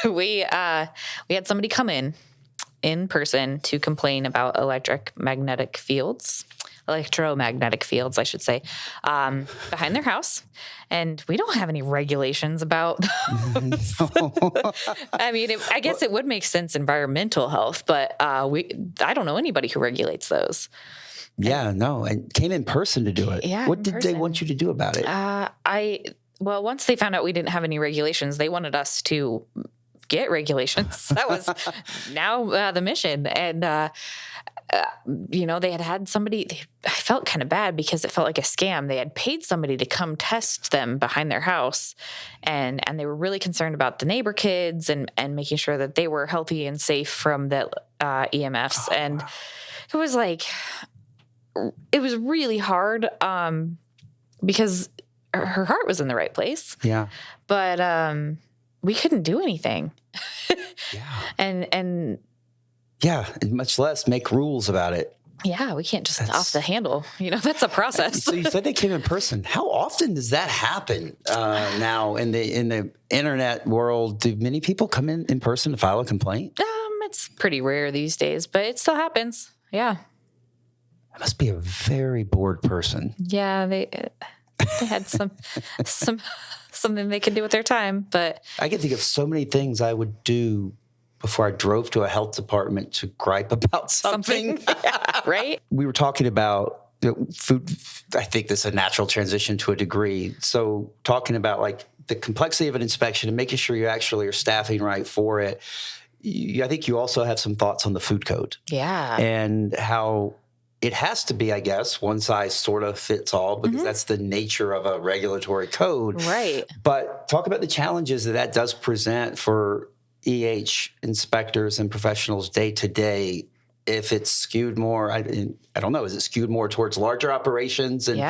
We had somebody come in person to complain about electromagnetic fields, I should say, behind their house. And we don't have any regulations about those. I mean, I guess it would make sense environmental health, but I don't know anybody who regulates those. Yeah, no, and came in person to do it. Yeah, what did they want you to do about it? Well, once they found out we didn't have any regulations, they wanted us to get regulations. That was now the mission. And, they had somebody, I felt kind of bad because it felt like a scam. They had paid somebody to come test them behind their house. And they were really concerned about the neighbor kids and making sure that they were healthy and safe from the EMFs. And it was it was really hard because her heart was in the right place. Yeah. But we couldn't do anything. Yeah. And yeah, much less make rules about it. Yeah, we can't just off the handle. That's a process. So you said they came in person. How often does that happen now in the internet world? Do many people come in person to file a complaint? It's pretty rare these days, but it still happens. Yeah. I must be a very bored person. Yeah, they had something they could do with their time, but I can think of so many things I would do before I drove to a health department to gripe about something. Yeah, right? We were talking about food. I think this is a natural transition to a degree. So talking about the complexity of an inspection and making sure you actually are staffing right for it. I think you also have some thoughts on the food code. Yeah. And how it has to be, I guess, one size sort of fits all because that's the nature of a regulatory code. Right. But talk about the challenges that does present for inspectors and professionals day to day. If it's skewed more, I don't know, is it skewed more towards larger operations? And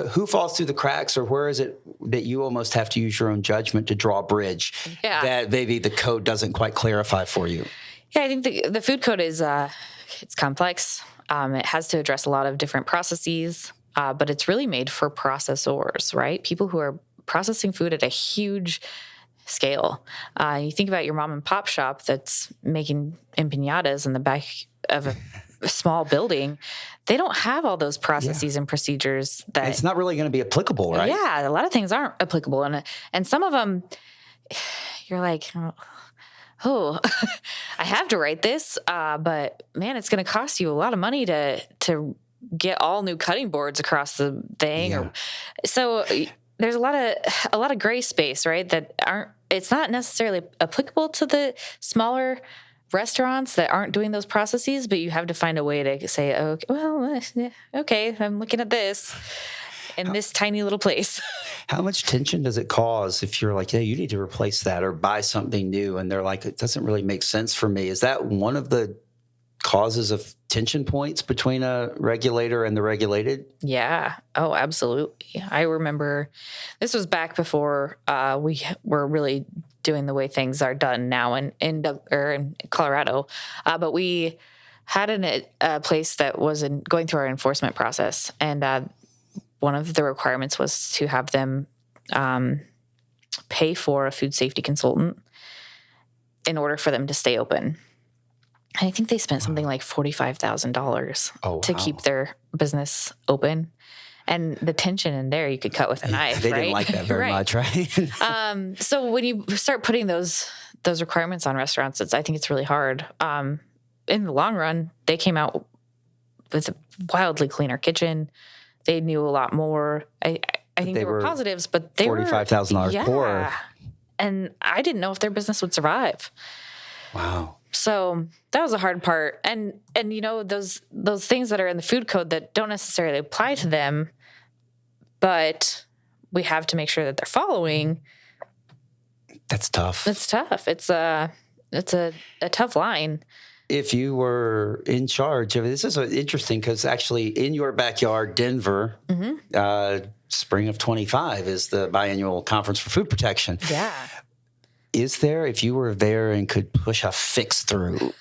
who falls through the cracks, or where is it that you almost have to use your own judgment to draw a bridge that maybe the code doesn't quite clarify for you? Yeah, I think the food code is it's complex. It has to address a lot of different processes, but it's really made for processors, right? People who are processing food at a huge scale. You think about your mom and pop shop that's making empanadas in the back of a small building. They don't have all those processes and procedures that it's not really going to be applicable, right? Yeah, a lot of things aren't applicable, and some of them you're like, oh, I have to write this, but man, it's going to cost you a lot of money to get all new cutting boards across the thing. Yeah. So there's a lot of gray space, right? That it's not necessarily applicable to the smaller restaurants that aren't doing those processes, but you have to find a way to say, okay, well, okay, I'm looking at this in this tiny little place. How much tension does it cause if you're like, hey, you need to replace that or buy something new, and they're like, it doesn't really make sense for me? Is that one of the causes of tension points between a regulator and the regulated? Yeah. Oh, absolutely. I remember this was back before we were really doing the way things are done now in Colorado. But we had a place that was going through our enforcement process. And one of the requirements was to have them pay for a food safety consultant in order for them to stay open. I think they spent something like $45,000 to keep their business open. And the tension in there, you could cut with a knife, They right? didn't like that very much, right? So when you start putting those requirements on restaurants, I think it's really hard. In the long run, they came out with a wildly cleaner kitchen. They knew a lot more. I think there were positives, but they were $45,000 poorer. And I didn't know if their business would survive. Wow. So that was a hard part. And those things that are in the food code that don't necessarily apply to them, but we have to make sure that they're following. That's tough. It's tough. It's a tough line. If you were in charge of this, is interesting because actually in your backyard, Denver, spring of 25 is the biannual conference for food protection. Yeah. Is there, if you were there and could push a fix through,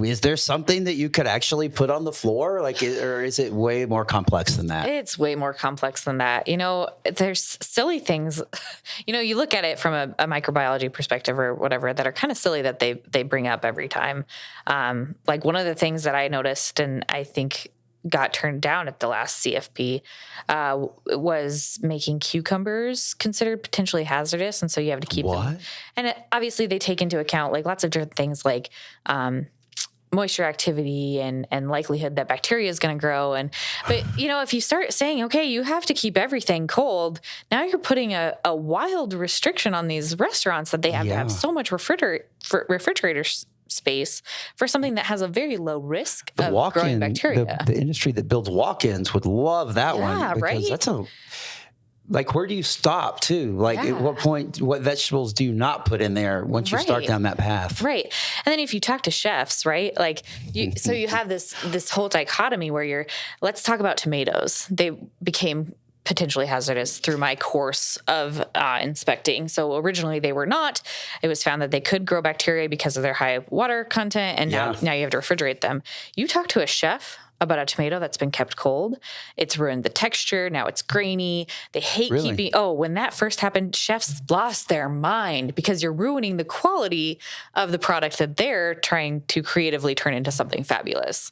is there something that you could actually put on the floor? Or is it way more complex than that? It's way more complex than that. There's silly things, you look at it from a microbiology perspective or whatever that are kind of silly that they bring up every time. Like one of the things that I noticed and I think got turned down at the last CFP was making cucumbers considered potentially hazardous, and so you have to keep them. And obviously, they take into account like lots of different things, like moisture activity and likelihood that bacteria is going to grow. But if you start saying, okay, you have to keep everything cold, now you're putting a wild restriction on these restaurants that they have to have so much refrigerator space for something that has a very low risk of growing bacteria. The industry that builds walk-ins would love that one, because that's where do you stop too? At what point, what vegetables do you not put in there once you start down that path? Right. And then if you talk to chefs, right, so you have this whole dichotomy where let's talk about tomatoes. They became potentially hazardous through my course of inspecting. So originally they were not. It was found that they could grow bacteria because of their high water content, and now you have to refrigerate them. You talk to a chef about a tomato that's been kept cold, it's ruined the texture. Now it's grainy. They hate keeping. Oh, when that first happened, chefs lost their mind because you're ruining the quality of the product that they're trying to creatively turn into something fabulous.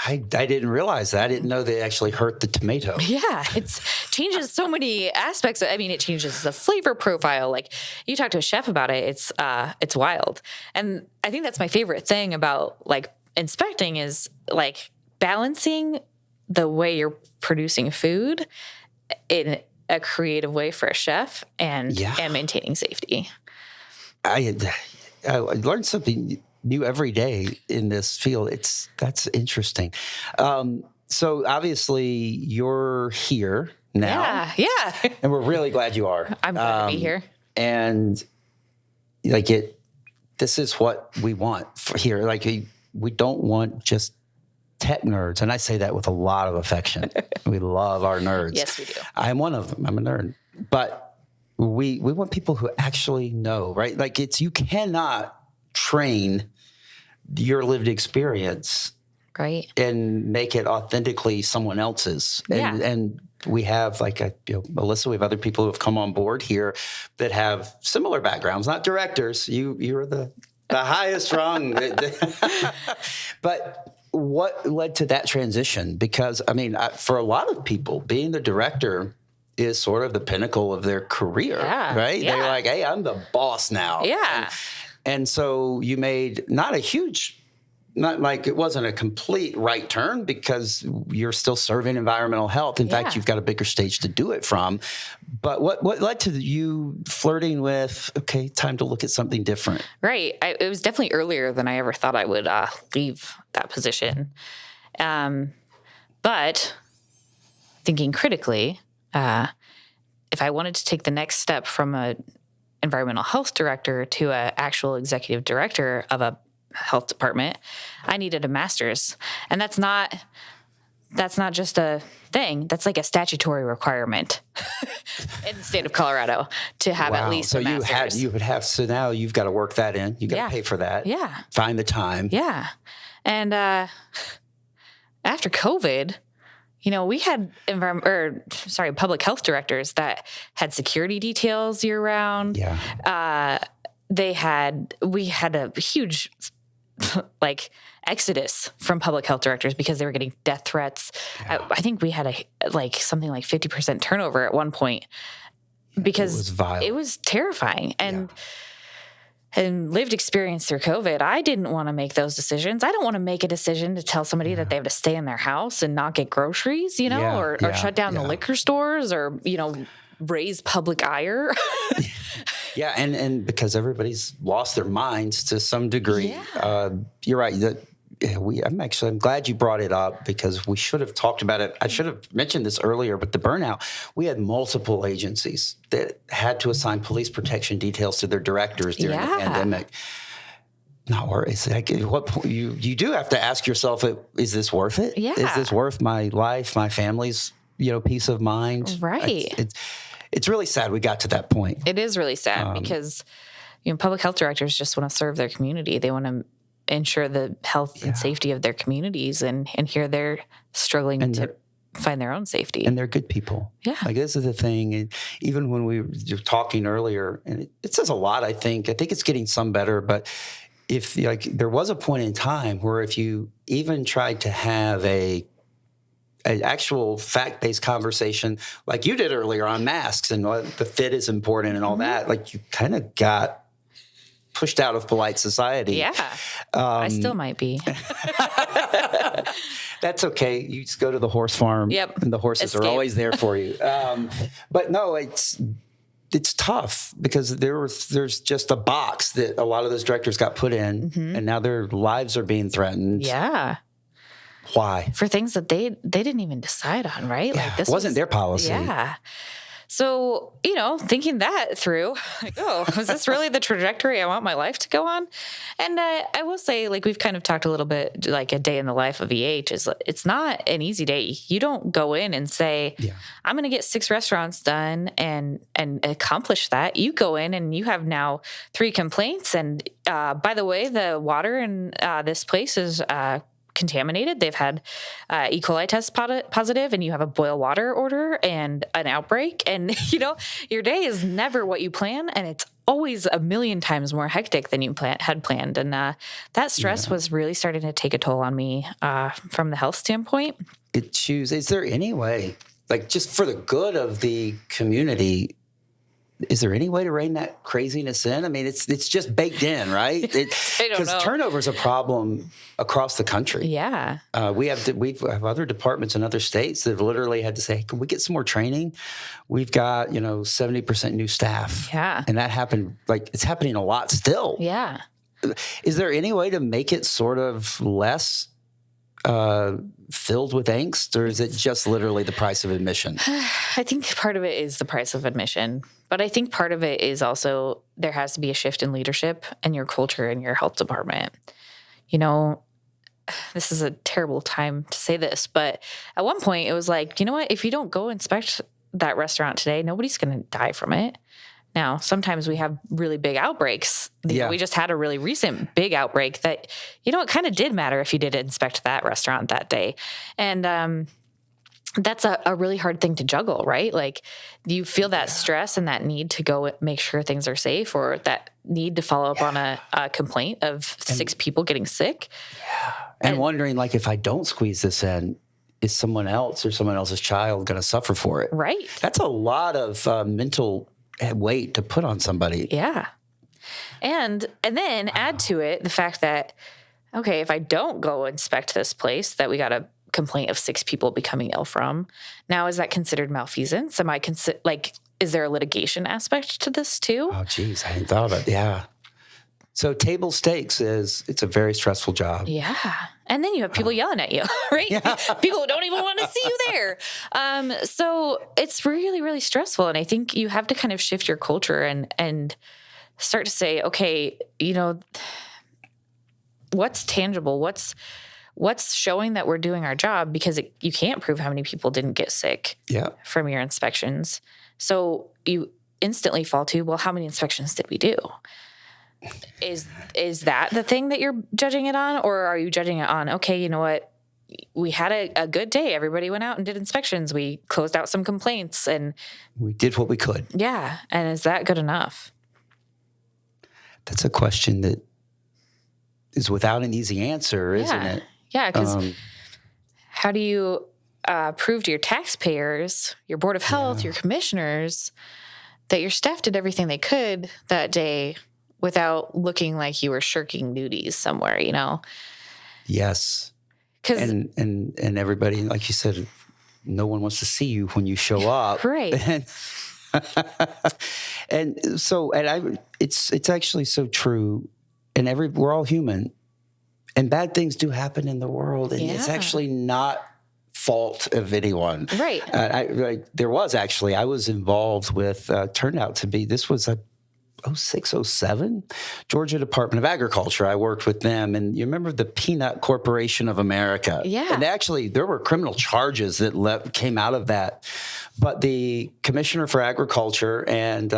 I didn't realize that. I didn't know they actually hurt the tomato. Yeah, it changes so many aspects. I mean, it changes the flavor profile. You talk to a chef about it, it's wild. And I think that's my favorite thing about inspecting is balancing the way you're producing food in a creative way for a chef and maintaining safety. I learned something new every day in this field. That's interesting. So obviously you're here now. Yeah. And we're really glad you are. I'm glad to be here. And this is what we want for here. We don't want just tech nerds. And I say that with a lot of affection. We love our nerds. Yes, we do. I'm one of them. I'm a nerd. But we want people who actually know, right? You cannot train your lived experience, right, and make it authentically someone else's. And we have Melissa, we have other people who have come on board here that have similar backgrounds, not directors. You're the highest rung. But what led to that transition? Because for a lot of people, being the director is sort of the pinnacle of their career, right? Yeah. They're like, hey, I'm the boss now. Yeah. And so you made not it wasn't a complete right turn, because you're still serving environmental health. In fact, you've got a bigger stage to do it from. But what led to you flirting with, okay, time to look at something different? Right. It was definitely earlier than I ever thought I would leave that position. But thinking critically, if I wanted to take the next step from a environmental health director to an actual executive director of a health department, I needed a master's. And that's not just a thing. That's a statutory requirement in the state of Colorado to have at least a master's. So now you've got to work that in. You got to pay for that. Yeah. Find the time. Yeah. And after COVID, we had public health directors that had security details year round. Yeah. We had a huge exodus from public health directors because they were getting death threats. Yeah. I think we had something like 50% turnover at one point because it was terrifying. And lived experience through COVID, I didn't want to make those decisions. I don't want to make a decision to tell somebody that they have to stay in their house and not get groceries, or shut down the liquor stores, or, raise public ire. Yeah. And because everybody's lost their minds to some degree. Yeah. You're right. I'm glad you brought it up, because we should have talked about it. I should have mentioned this earlier, but the burnout, we had multiple agencies that had to assign police protection details to their directors during the pandemic. Not worth it. At what point you do have to ask yourself, is this worth it? Yeah. Is this worth my life, my family's, peace of mind? Right. It's really sad we got to that point. It is really sad because, public health directors just want to serve their community. They want to ensure the health and safety of their communities, and here they're struggling to find their own safety. And they're good people. Yeah. This is the thing. And even when we were talking earlier, and it says a lot, I think it's getting some better, but if there was a point in time where if you even tried to have an actual fact-based conversation like you did earlier on masks and the fit is important and all that, you kind of got pushed out of polite society. Yeah. I still might be. That's okay. You just go to the horse farm. Yep. And the horses are always there for you. But no, it's tough because there's just a box that a lot of those directors got put in, and now their lives are being threatened. Yeah. Why? For things that they didn't even decide on, right? Yeah, Like this wasn't their policy. Yeah. So, thinking that through, like, oh, is this really the trajectory I want my life to go on? And I will say, like, we've kind of talked a little bit, like a day in the life of EH it's not an easy day. You don't go in and say, I'm going to get 6 restaurants done and accomplish that. You go in and you have now 3 complaints. And by the way, the water in this place is contaminated. They've had E. coli test positive, and you have a boil water order and an outbreak. And, your day is never what you plan. And it's always a million times more hectic than you had planned. And that stress was really starting to take a toll on me from the health standpoint. Is there any way, like just for the good of the community, is there any way to rein that craziness in? I mean, it's just baked in, right? Because turnover is a problem across the country. Yeah. We have other departments in other states that have literally had to say, hey, can we get some more training? We've got, 70% new staff. Yeah. And that happened, like it's happening a lot still. Yeah. Is there any way to make it sort of less filled with angst, or is it just literally the price of admission? I think part of it is the price of admission, but I think part of it is also there has to be a shift in leadership and your culture in your health department. This is a terrible time to say this, but at one point it was like, you know what? If you don't go inspect that restaurant today, nobody's going to die from it. Now, sometimes we have really big outbreaks. We just had a really recent big outbreak that, it kind of did matter if you did inspect that restaurant that day. And that's a really hard thing to juggle, right? Like you feel that stress and that need to go make sure things are safe, or that need to follow up on a complaint of 6 people getting sick. Yeah. And wondering, like, if I don't squeeze this in, is someone else or someone else's child going to suffer for it? Right. That's a lot of mental weight to put on somebody. Yeah. And then add to it the fact that, okay, if I don't go inspect this place that we got a complaint of 6 people becoming ill from, now is that considered malfeasance? Am I is there a litigation aspect to this too? Oh, geez, I hadn't thought about it. Yeah. So table stakes it's a very stressful job. Yeah. And then you have people yelling at you, right? Yeah. People who don't even want to see you there. So it's really, really stressful. And I think you have to kind of shift your culture and start to say, okay, what's tangible? What's showing that we're doing our job? Because you can't prove how many people didn't get sick from your inspections. So you instantly fall to, well, how many inspections did we do? Is that the thing that you're judging it on? Or are you judging it on, okay, you know what? We had a good day. Everybody went out and did inspections. We closed out some complaints and we did what we could. Yeah. And is that good enough? That's a question that is without an easy answer, isn't it? Yeah. Because how do you prove to your taxpayers, your Board of Health, your commissioners, that your staff did everything they could that day without looking like you were shirking duties somewhere, Yes. And everybody, like you said, no one wants to see you when you show up. Right. It's actually so true. And we're all human, and bad things do happen in the world, and it's actually not fault of anyone. Right. I was involved with, turned out to be, this was a 06, 07, Georgia Department of Agriculture. I worked with them. And you remember the Peanut Corporation of America? Yeah. And actually, there were criminal charges that came out of that. But the Commissioner for Agriculture, and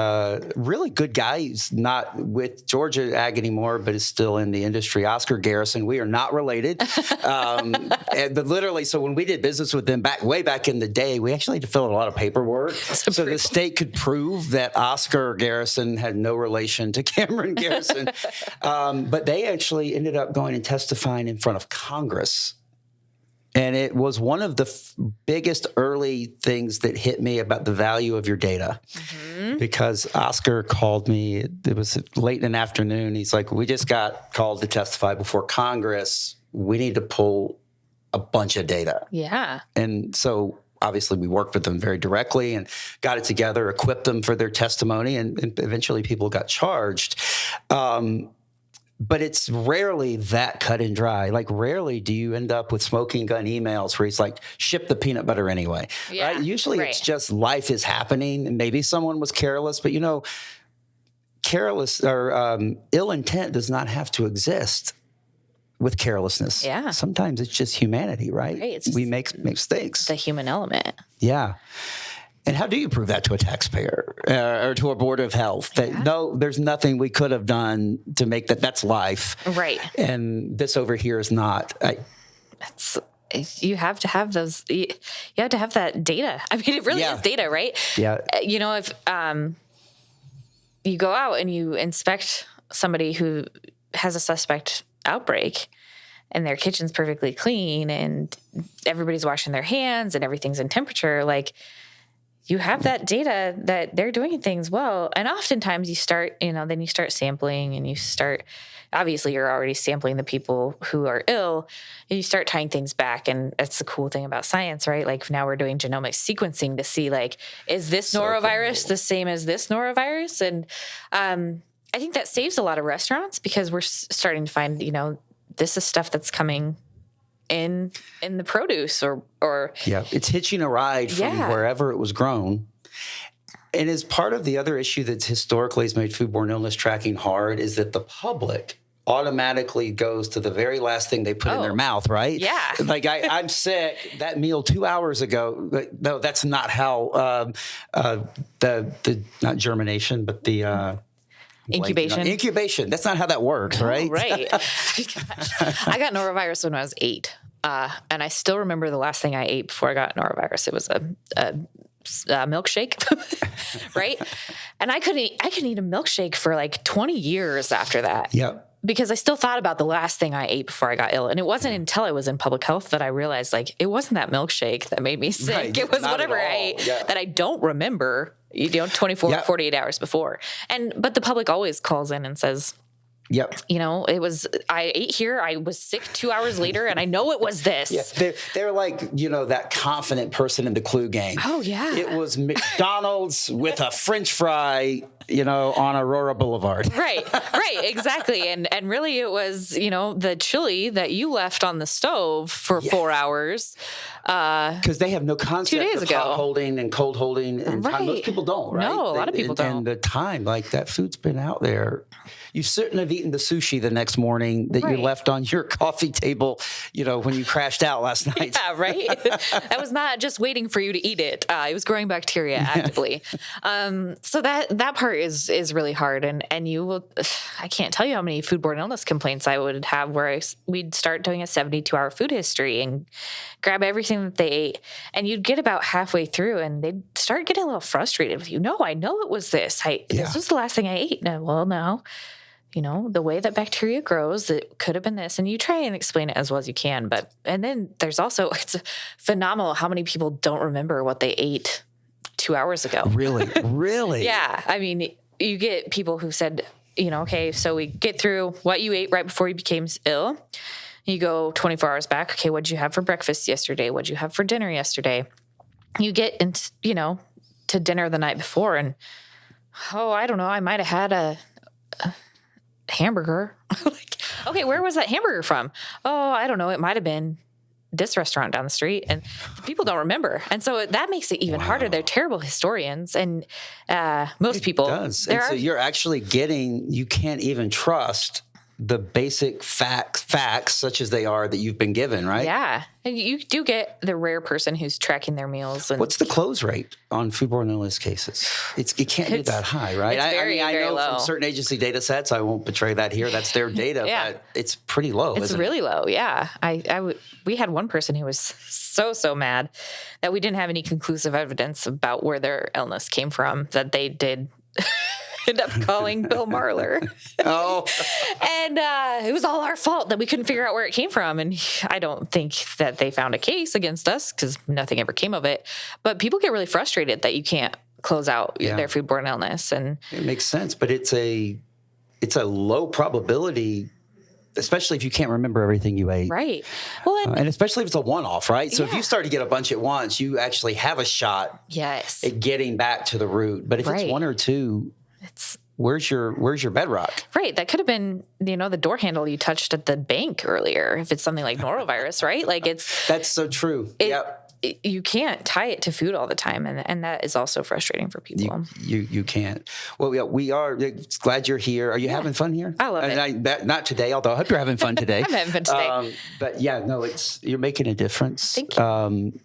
really good guy, he's not with Georgia Ag anymore, but is still in the industry, Oscar Garrison. We are not related. But literally, so when we did business with them way back in the day, we actually had to fill out a lot of paperwork. So the state could prove that Oscar Garrison had no relation to Cameron Garrison. But they actually ended up going and testifying in front of Congress And it was one of the biggest early things that hit me about the value of your data. Because Oscar called me, it was late in the afternoon. He's like, we just got called to testify before Congress. We need to pull a bunch of data. Yeah. And so obviously we worked with them very directly and got it together, equipped them for their testimony, and eventually people got charged. But it's rarely that cut and dry. Like, rarely do you end up with smoking gun emails where he's like, ship the peanut butter anyway. Yeah, right? Usually it's just life is happening and maybe someone was careless, but careless or ill intent does not have to exist with carelessness. Yeah. Sometimes it's just humanity, right? We make mistakes. The human element. Yeah. And how do you prove that to a taxpayer or to a board of health that no, there's nothing we could have done to make that? That's life, right? And this over here is not. You have to have those. You have to have that data. I mean, it really is data, right? Yeah. If you go out and you inspect somebody who has a suspect outbreak, and their kitchen's perfectly clean, and everybody's washing their hands, and everything's in temperature, like. You have that data that they're doing things well. And oftentimes you start, then you start sampling and obviously you're already sampling the people who are ill and you start tying things back. And that's the cool thing about science, right? Like now we're doing genomic sequencing to see is this norovirus the same as this norovirus? And I think that saves a lot of restaurants because we're starting to find, this is stuff that's coming in the produce or it's hitching a ride from wherever it was grown. And as part of the other issue that's historically has made foodborne illness tracking hard is that the public automatically goes to the very last thing they put in their mouth, right? Yeah. Like I'm sick, that meal 2 hours ago. No, that's not how the not germination, but the incubation. Incubation. That's not how that works, right? Oh, right. I got norovirus when I was 8. And I still remember the last thing I ate before I got norovirus. It was a milkshake, right? And I couldn't eat a milkshake for like 20 years after that. Yep. Because I still thought about the last thing I ate before I got ill. And it wasn't until I was in public health that I realized it wasn't that milkshake that made me sick. Right. It was whatever I ate that I don't remember, 24 or 48 hours before. But the public always calls in and says, yep. I ate here, I was sick 2 hours later, and I know it was this. Yeah, they're like, that confident person in the Clue game. Oh, yeah. It was McDonald's with a French fry, on Aurora Boulevard. Right, exactly. And really it was, the chili that you left on the stove for 4 hours. Because they have no concept 2 days of ago. hot holding and cold holding. And time. Most people don't, right? No, a lot of people don't. And the time, that food's been out there. You shouldn't have eaten the sushi the next morning that you left on your coffee table, when you crashed out last night. Yeah, right? That was not just waiting for you to eat it. It was growing bacteria actively. So that part is really hard. And you will, I can't tell you how many foodborne illness complaints I would have where we'd start doing a 72-hour food history and grab everything that they ate. And you'd get about halfway through and they'd start getting a little frustrated with you. No, I know it was this. This was the last thing I ate. No, well, no. The way that bacteria grows, it could have been this. And you try and explain it as well as you can. And then there's also, it's phenomenal how many people don't remember what they ate 2 hours ago. Really? Yeah. I mean, you get people who said, okay, so we get through what you ate right before you became ill. You go 24 hours back. Okay, what'd you have for breakfast yesterday? What'd you have for dinner yesterday? You get into, to dinner the night before and, I don't know, I might have had a hamburger. Okay, where was that hamburger from? Oh, I don't know. It might have been this restaurant down the street. And people don't remember. And so that makes it even harder. They're terrible historians. And most people. It does. And so you're actually you can't even trust the basic facts such as they are that you've been given, right? Yeah. And you do get the rare person who's tracking their meals. And what's the close rate on foodborne illness cases? It can't be that high, right? It's very, I know low. From certain agency data sets, I won't betray that here. That's their data, but it's pretty low, It's really low, yeah. We had one person who was so mad that we didn't have any conclusive evidence about where their illness came from, that they did ended up calling Bill Marler. Oh. And it was all our fault that we couldn't figure out where it came from. And I don't think that they found a case against us because nothing ever came of it. But people get really frustrated that you can't close out their foodborne illness. And it makes sense, but it's a low probability, especially if you can't remember everything you ate. Right. Well, and especially if it's a one-off, right? So if you start to get a bunch at once, you actually have a shot at getting back to the root. But if it's one or two, where's your bedrock? Right. That could have been, the door handle you touched at the bank earlier. If it's something like norovirus, right? Like that's so true. You can't tie it to food all the time, and that is also frustrating for people. You can't. Well, we are glad you're here. Are you having fun here? I love it. Not today, although I hope you're having fun today. I'm having fun today. But you're making a difference. Thank you.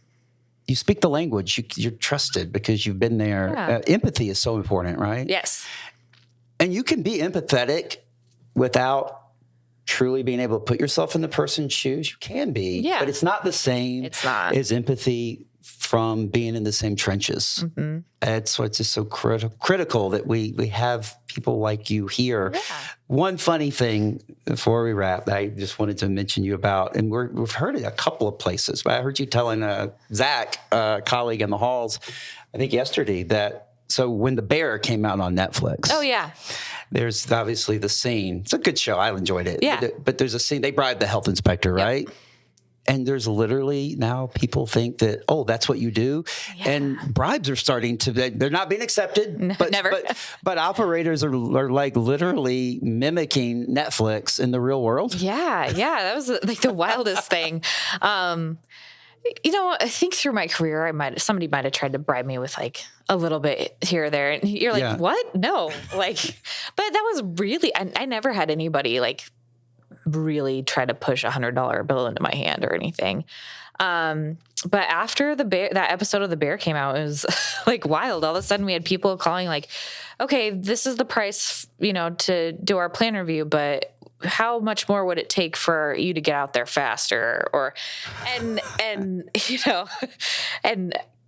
You speak the language. You're trusted because you've been there. Yeah. Empathy is so important, right? Yes. And you can be empathetic without truly being able to put yourself in the person's shoes. You can be, but it's not the same as empathy from being in the same trenches. Mm-hmm. That's what's just so critical that we have people like you here. Yeah. One funny thing before we wrap, I just wanted to mention you about, and we've heard it a couple of places, but I heard you telling Zach, a colleague in the halls, I think yesterday, that so when The Bear came out on Netflix. Oh, yeah. There's obviously the scene. It's a good show. I enjoyed it. Yeah. But there's a scene. They bribed the health inspector, right? And there's literally now people think that, that's what you do. Yeah. And bribes are starting to, they're not being accepted. But, never. But operators are like literally mimicking Netflix in the real world. Yeah. Yeah. That was like the wildest thing. I think through my career, somebody might have tried to bribe me with like a little bit here or there. And you're like, what? No. But that was really, I never had anybody like really try to push $100 bill into my hand or anything. But after that episode of The Bear came out, it was like wild. All of a sudden we had people calling like, okay, this is the price, to do our plan review, but how much more would it take for you to get out there faster? And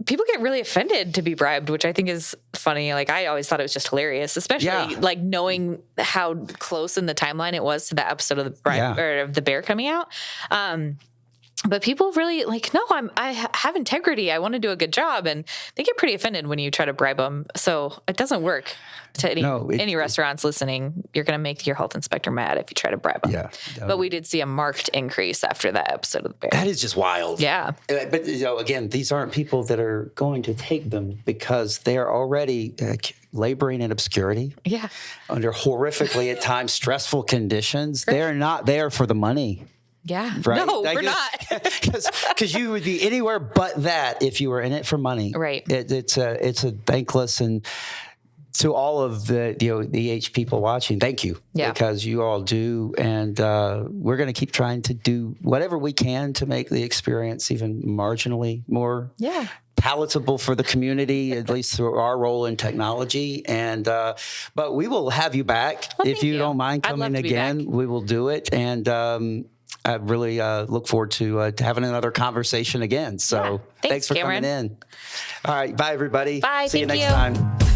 people get really offended to be bribed, which I think is funny. Like, I always thought it was just hilarious, especially like knowing how close in the timeline it was to that episode of The Bear coming out. But people really like, no, I have integrity. I want to do a good job. And they get pretty offended when you try to bribe them. So it doesn't work to any restaurants listening. You're going to make your health inspector mad if you try to bribe them. Yeah. But we did see a marked increase after that episode of The Bear. That is just wild. Yeah. But, again, these aren't people that are going to take them because they are already laboring in obscurity. Yeah. Under horrifically, at times, stressful conditions. They're not there for the money. Yeah. Right? No, we're not. Because you would be anywhere but that if you were in it for money. Right. It's a thankless, and to all of the EH people watching, thank you. Yeah. Because you all do, and we're going to keep trying to do whatever we can to make the experience even marginally more palatable for the community, at least through our role in technology. And but we will have you back if you don't mind coming again. We will do it, and I really look forward to having another conversation again. So thanks for Cameron. coming in. All right. Bye, everybody. Bye. See you next time.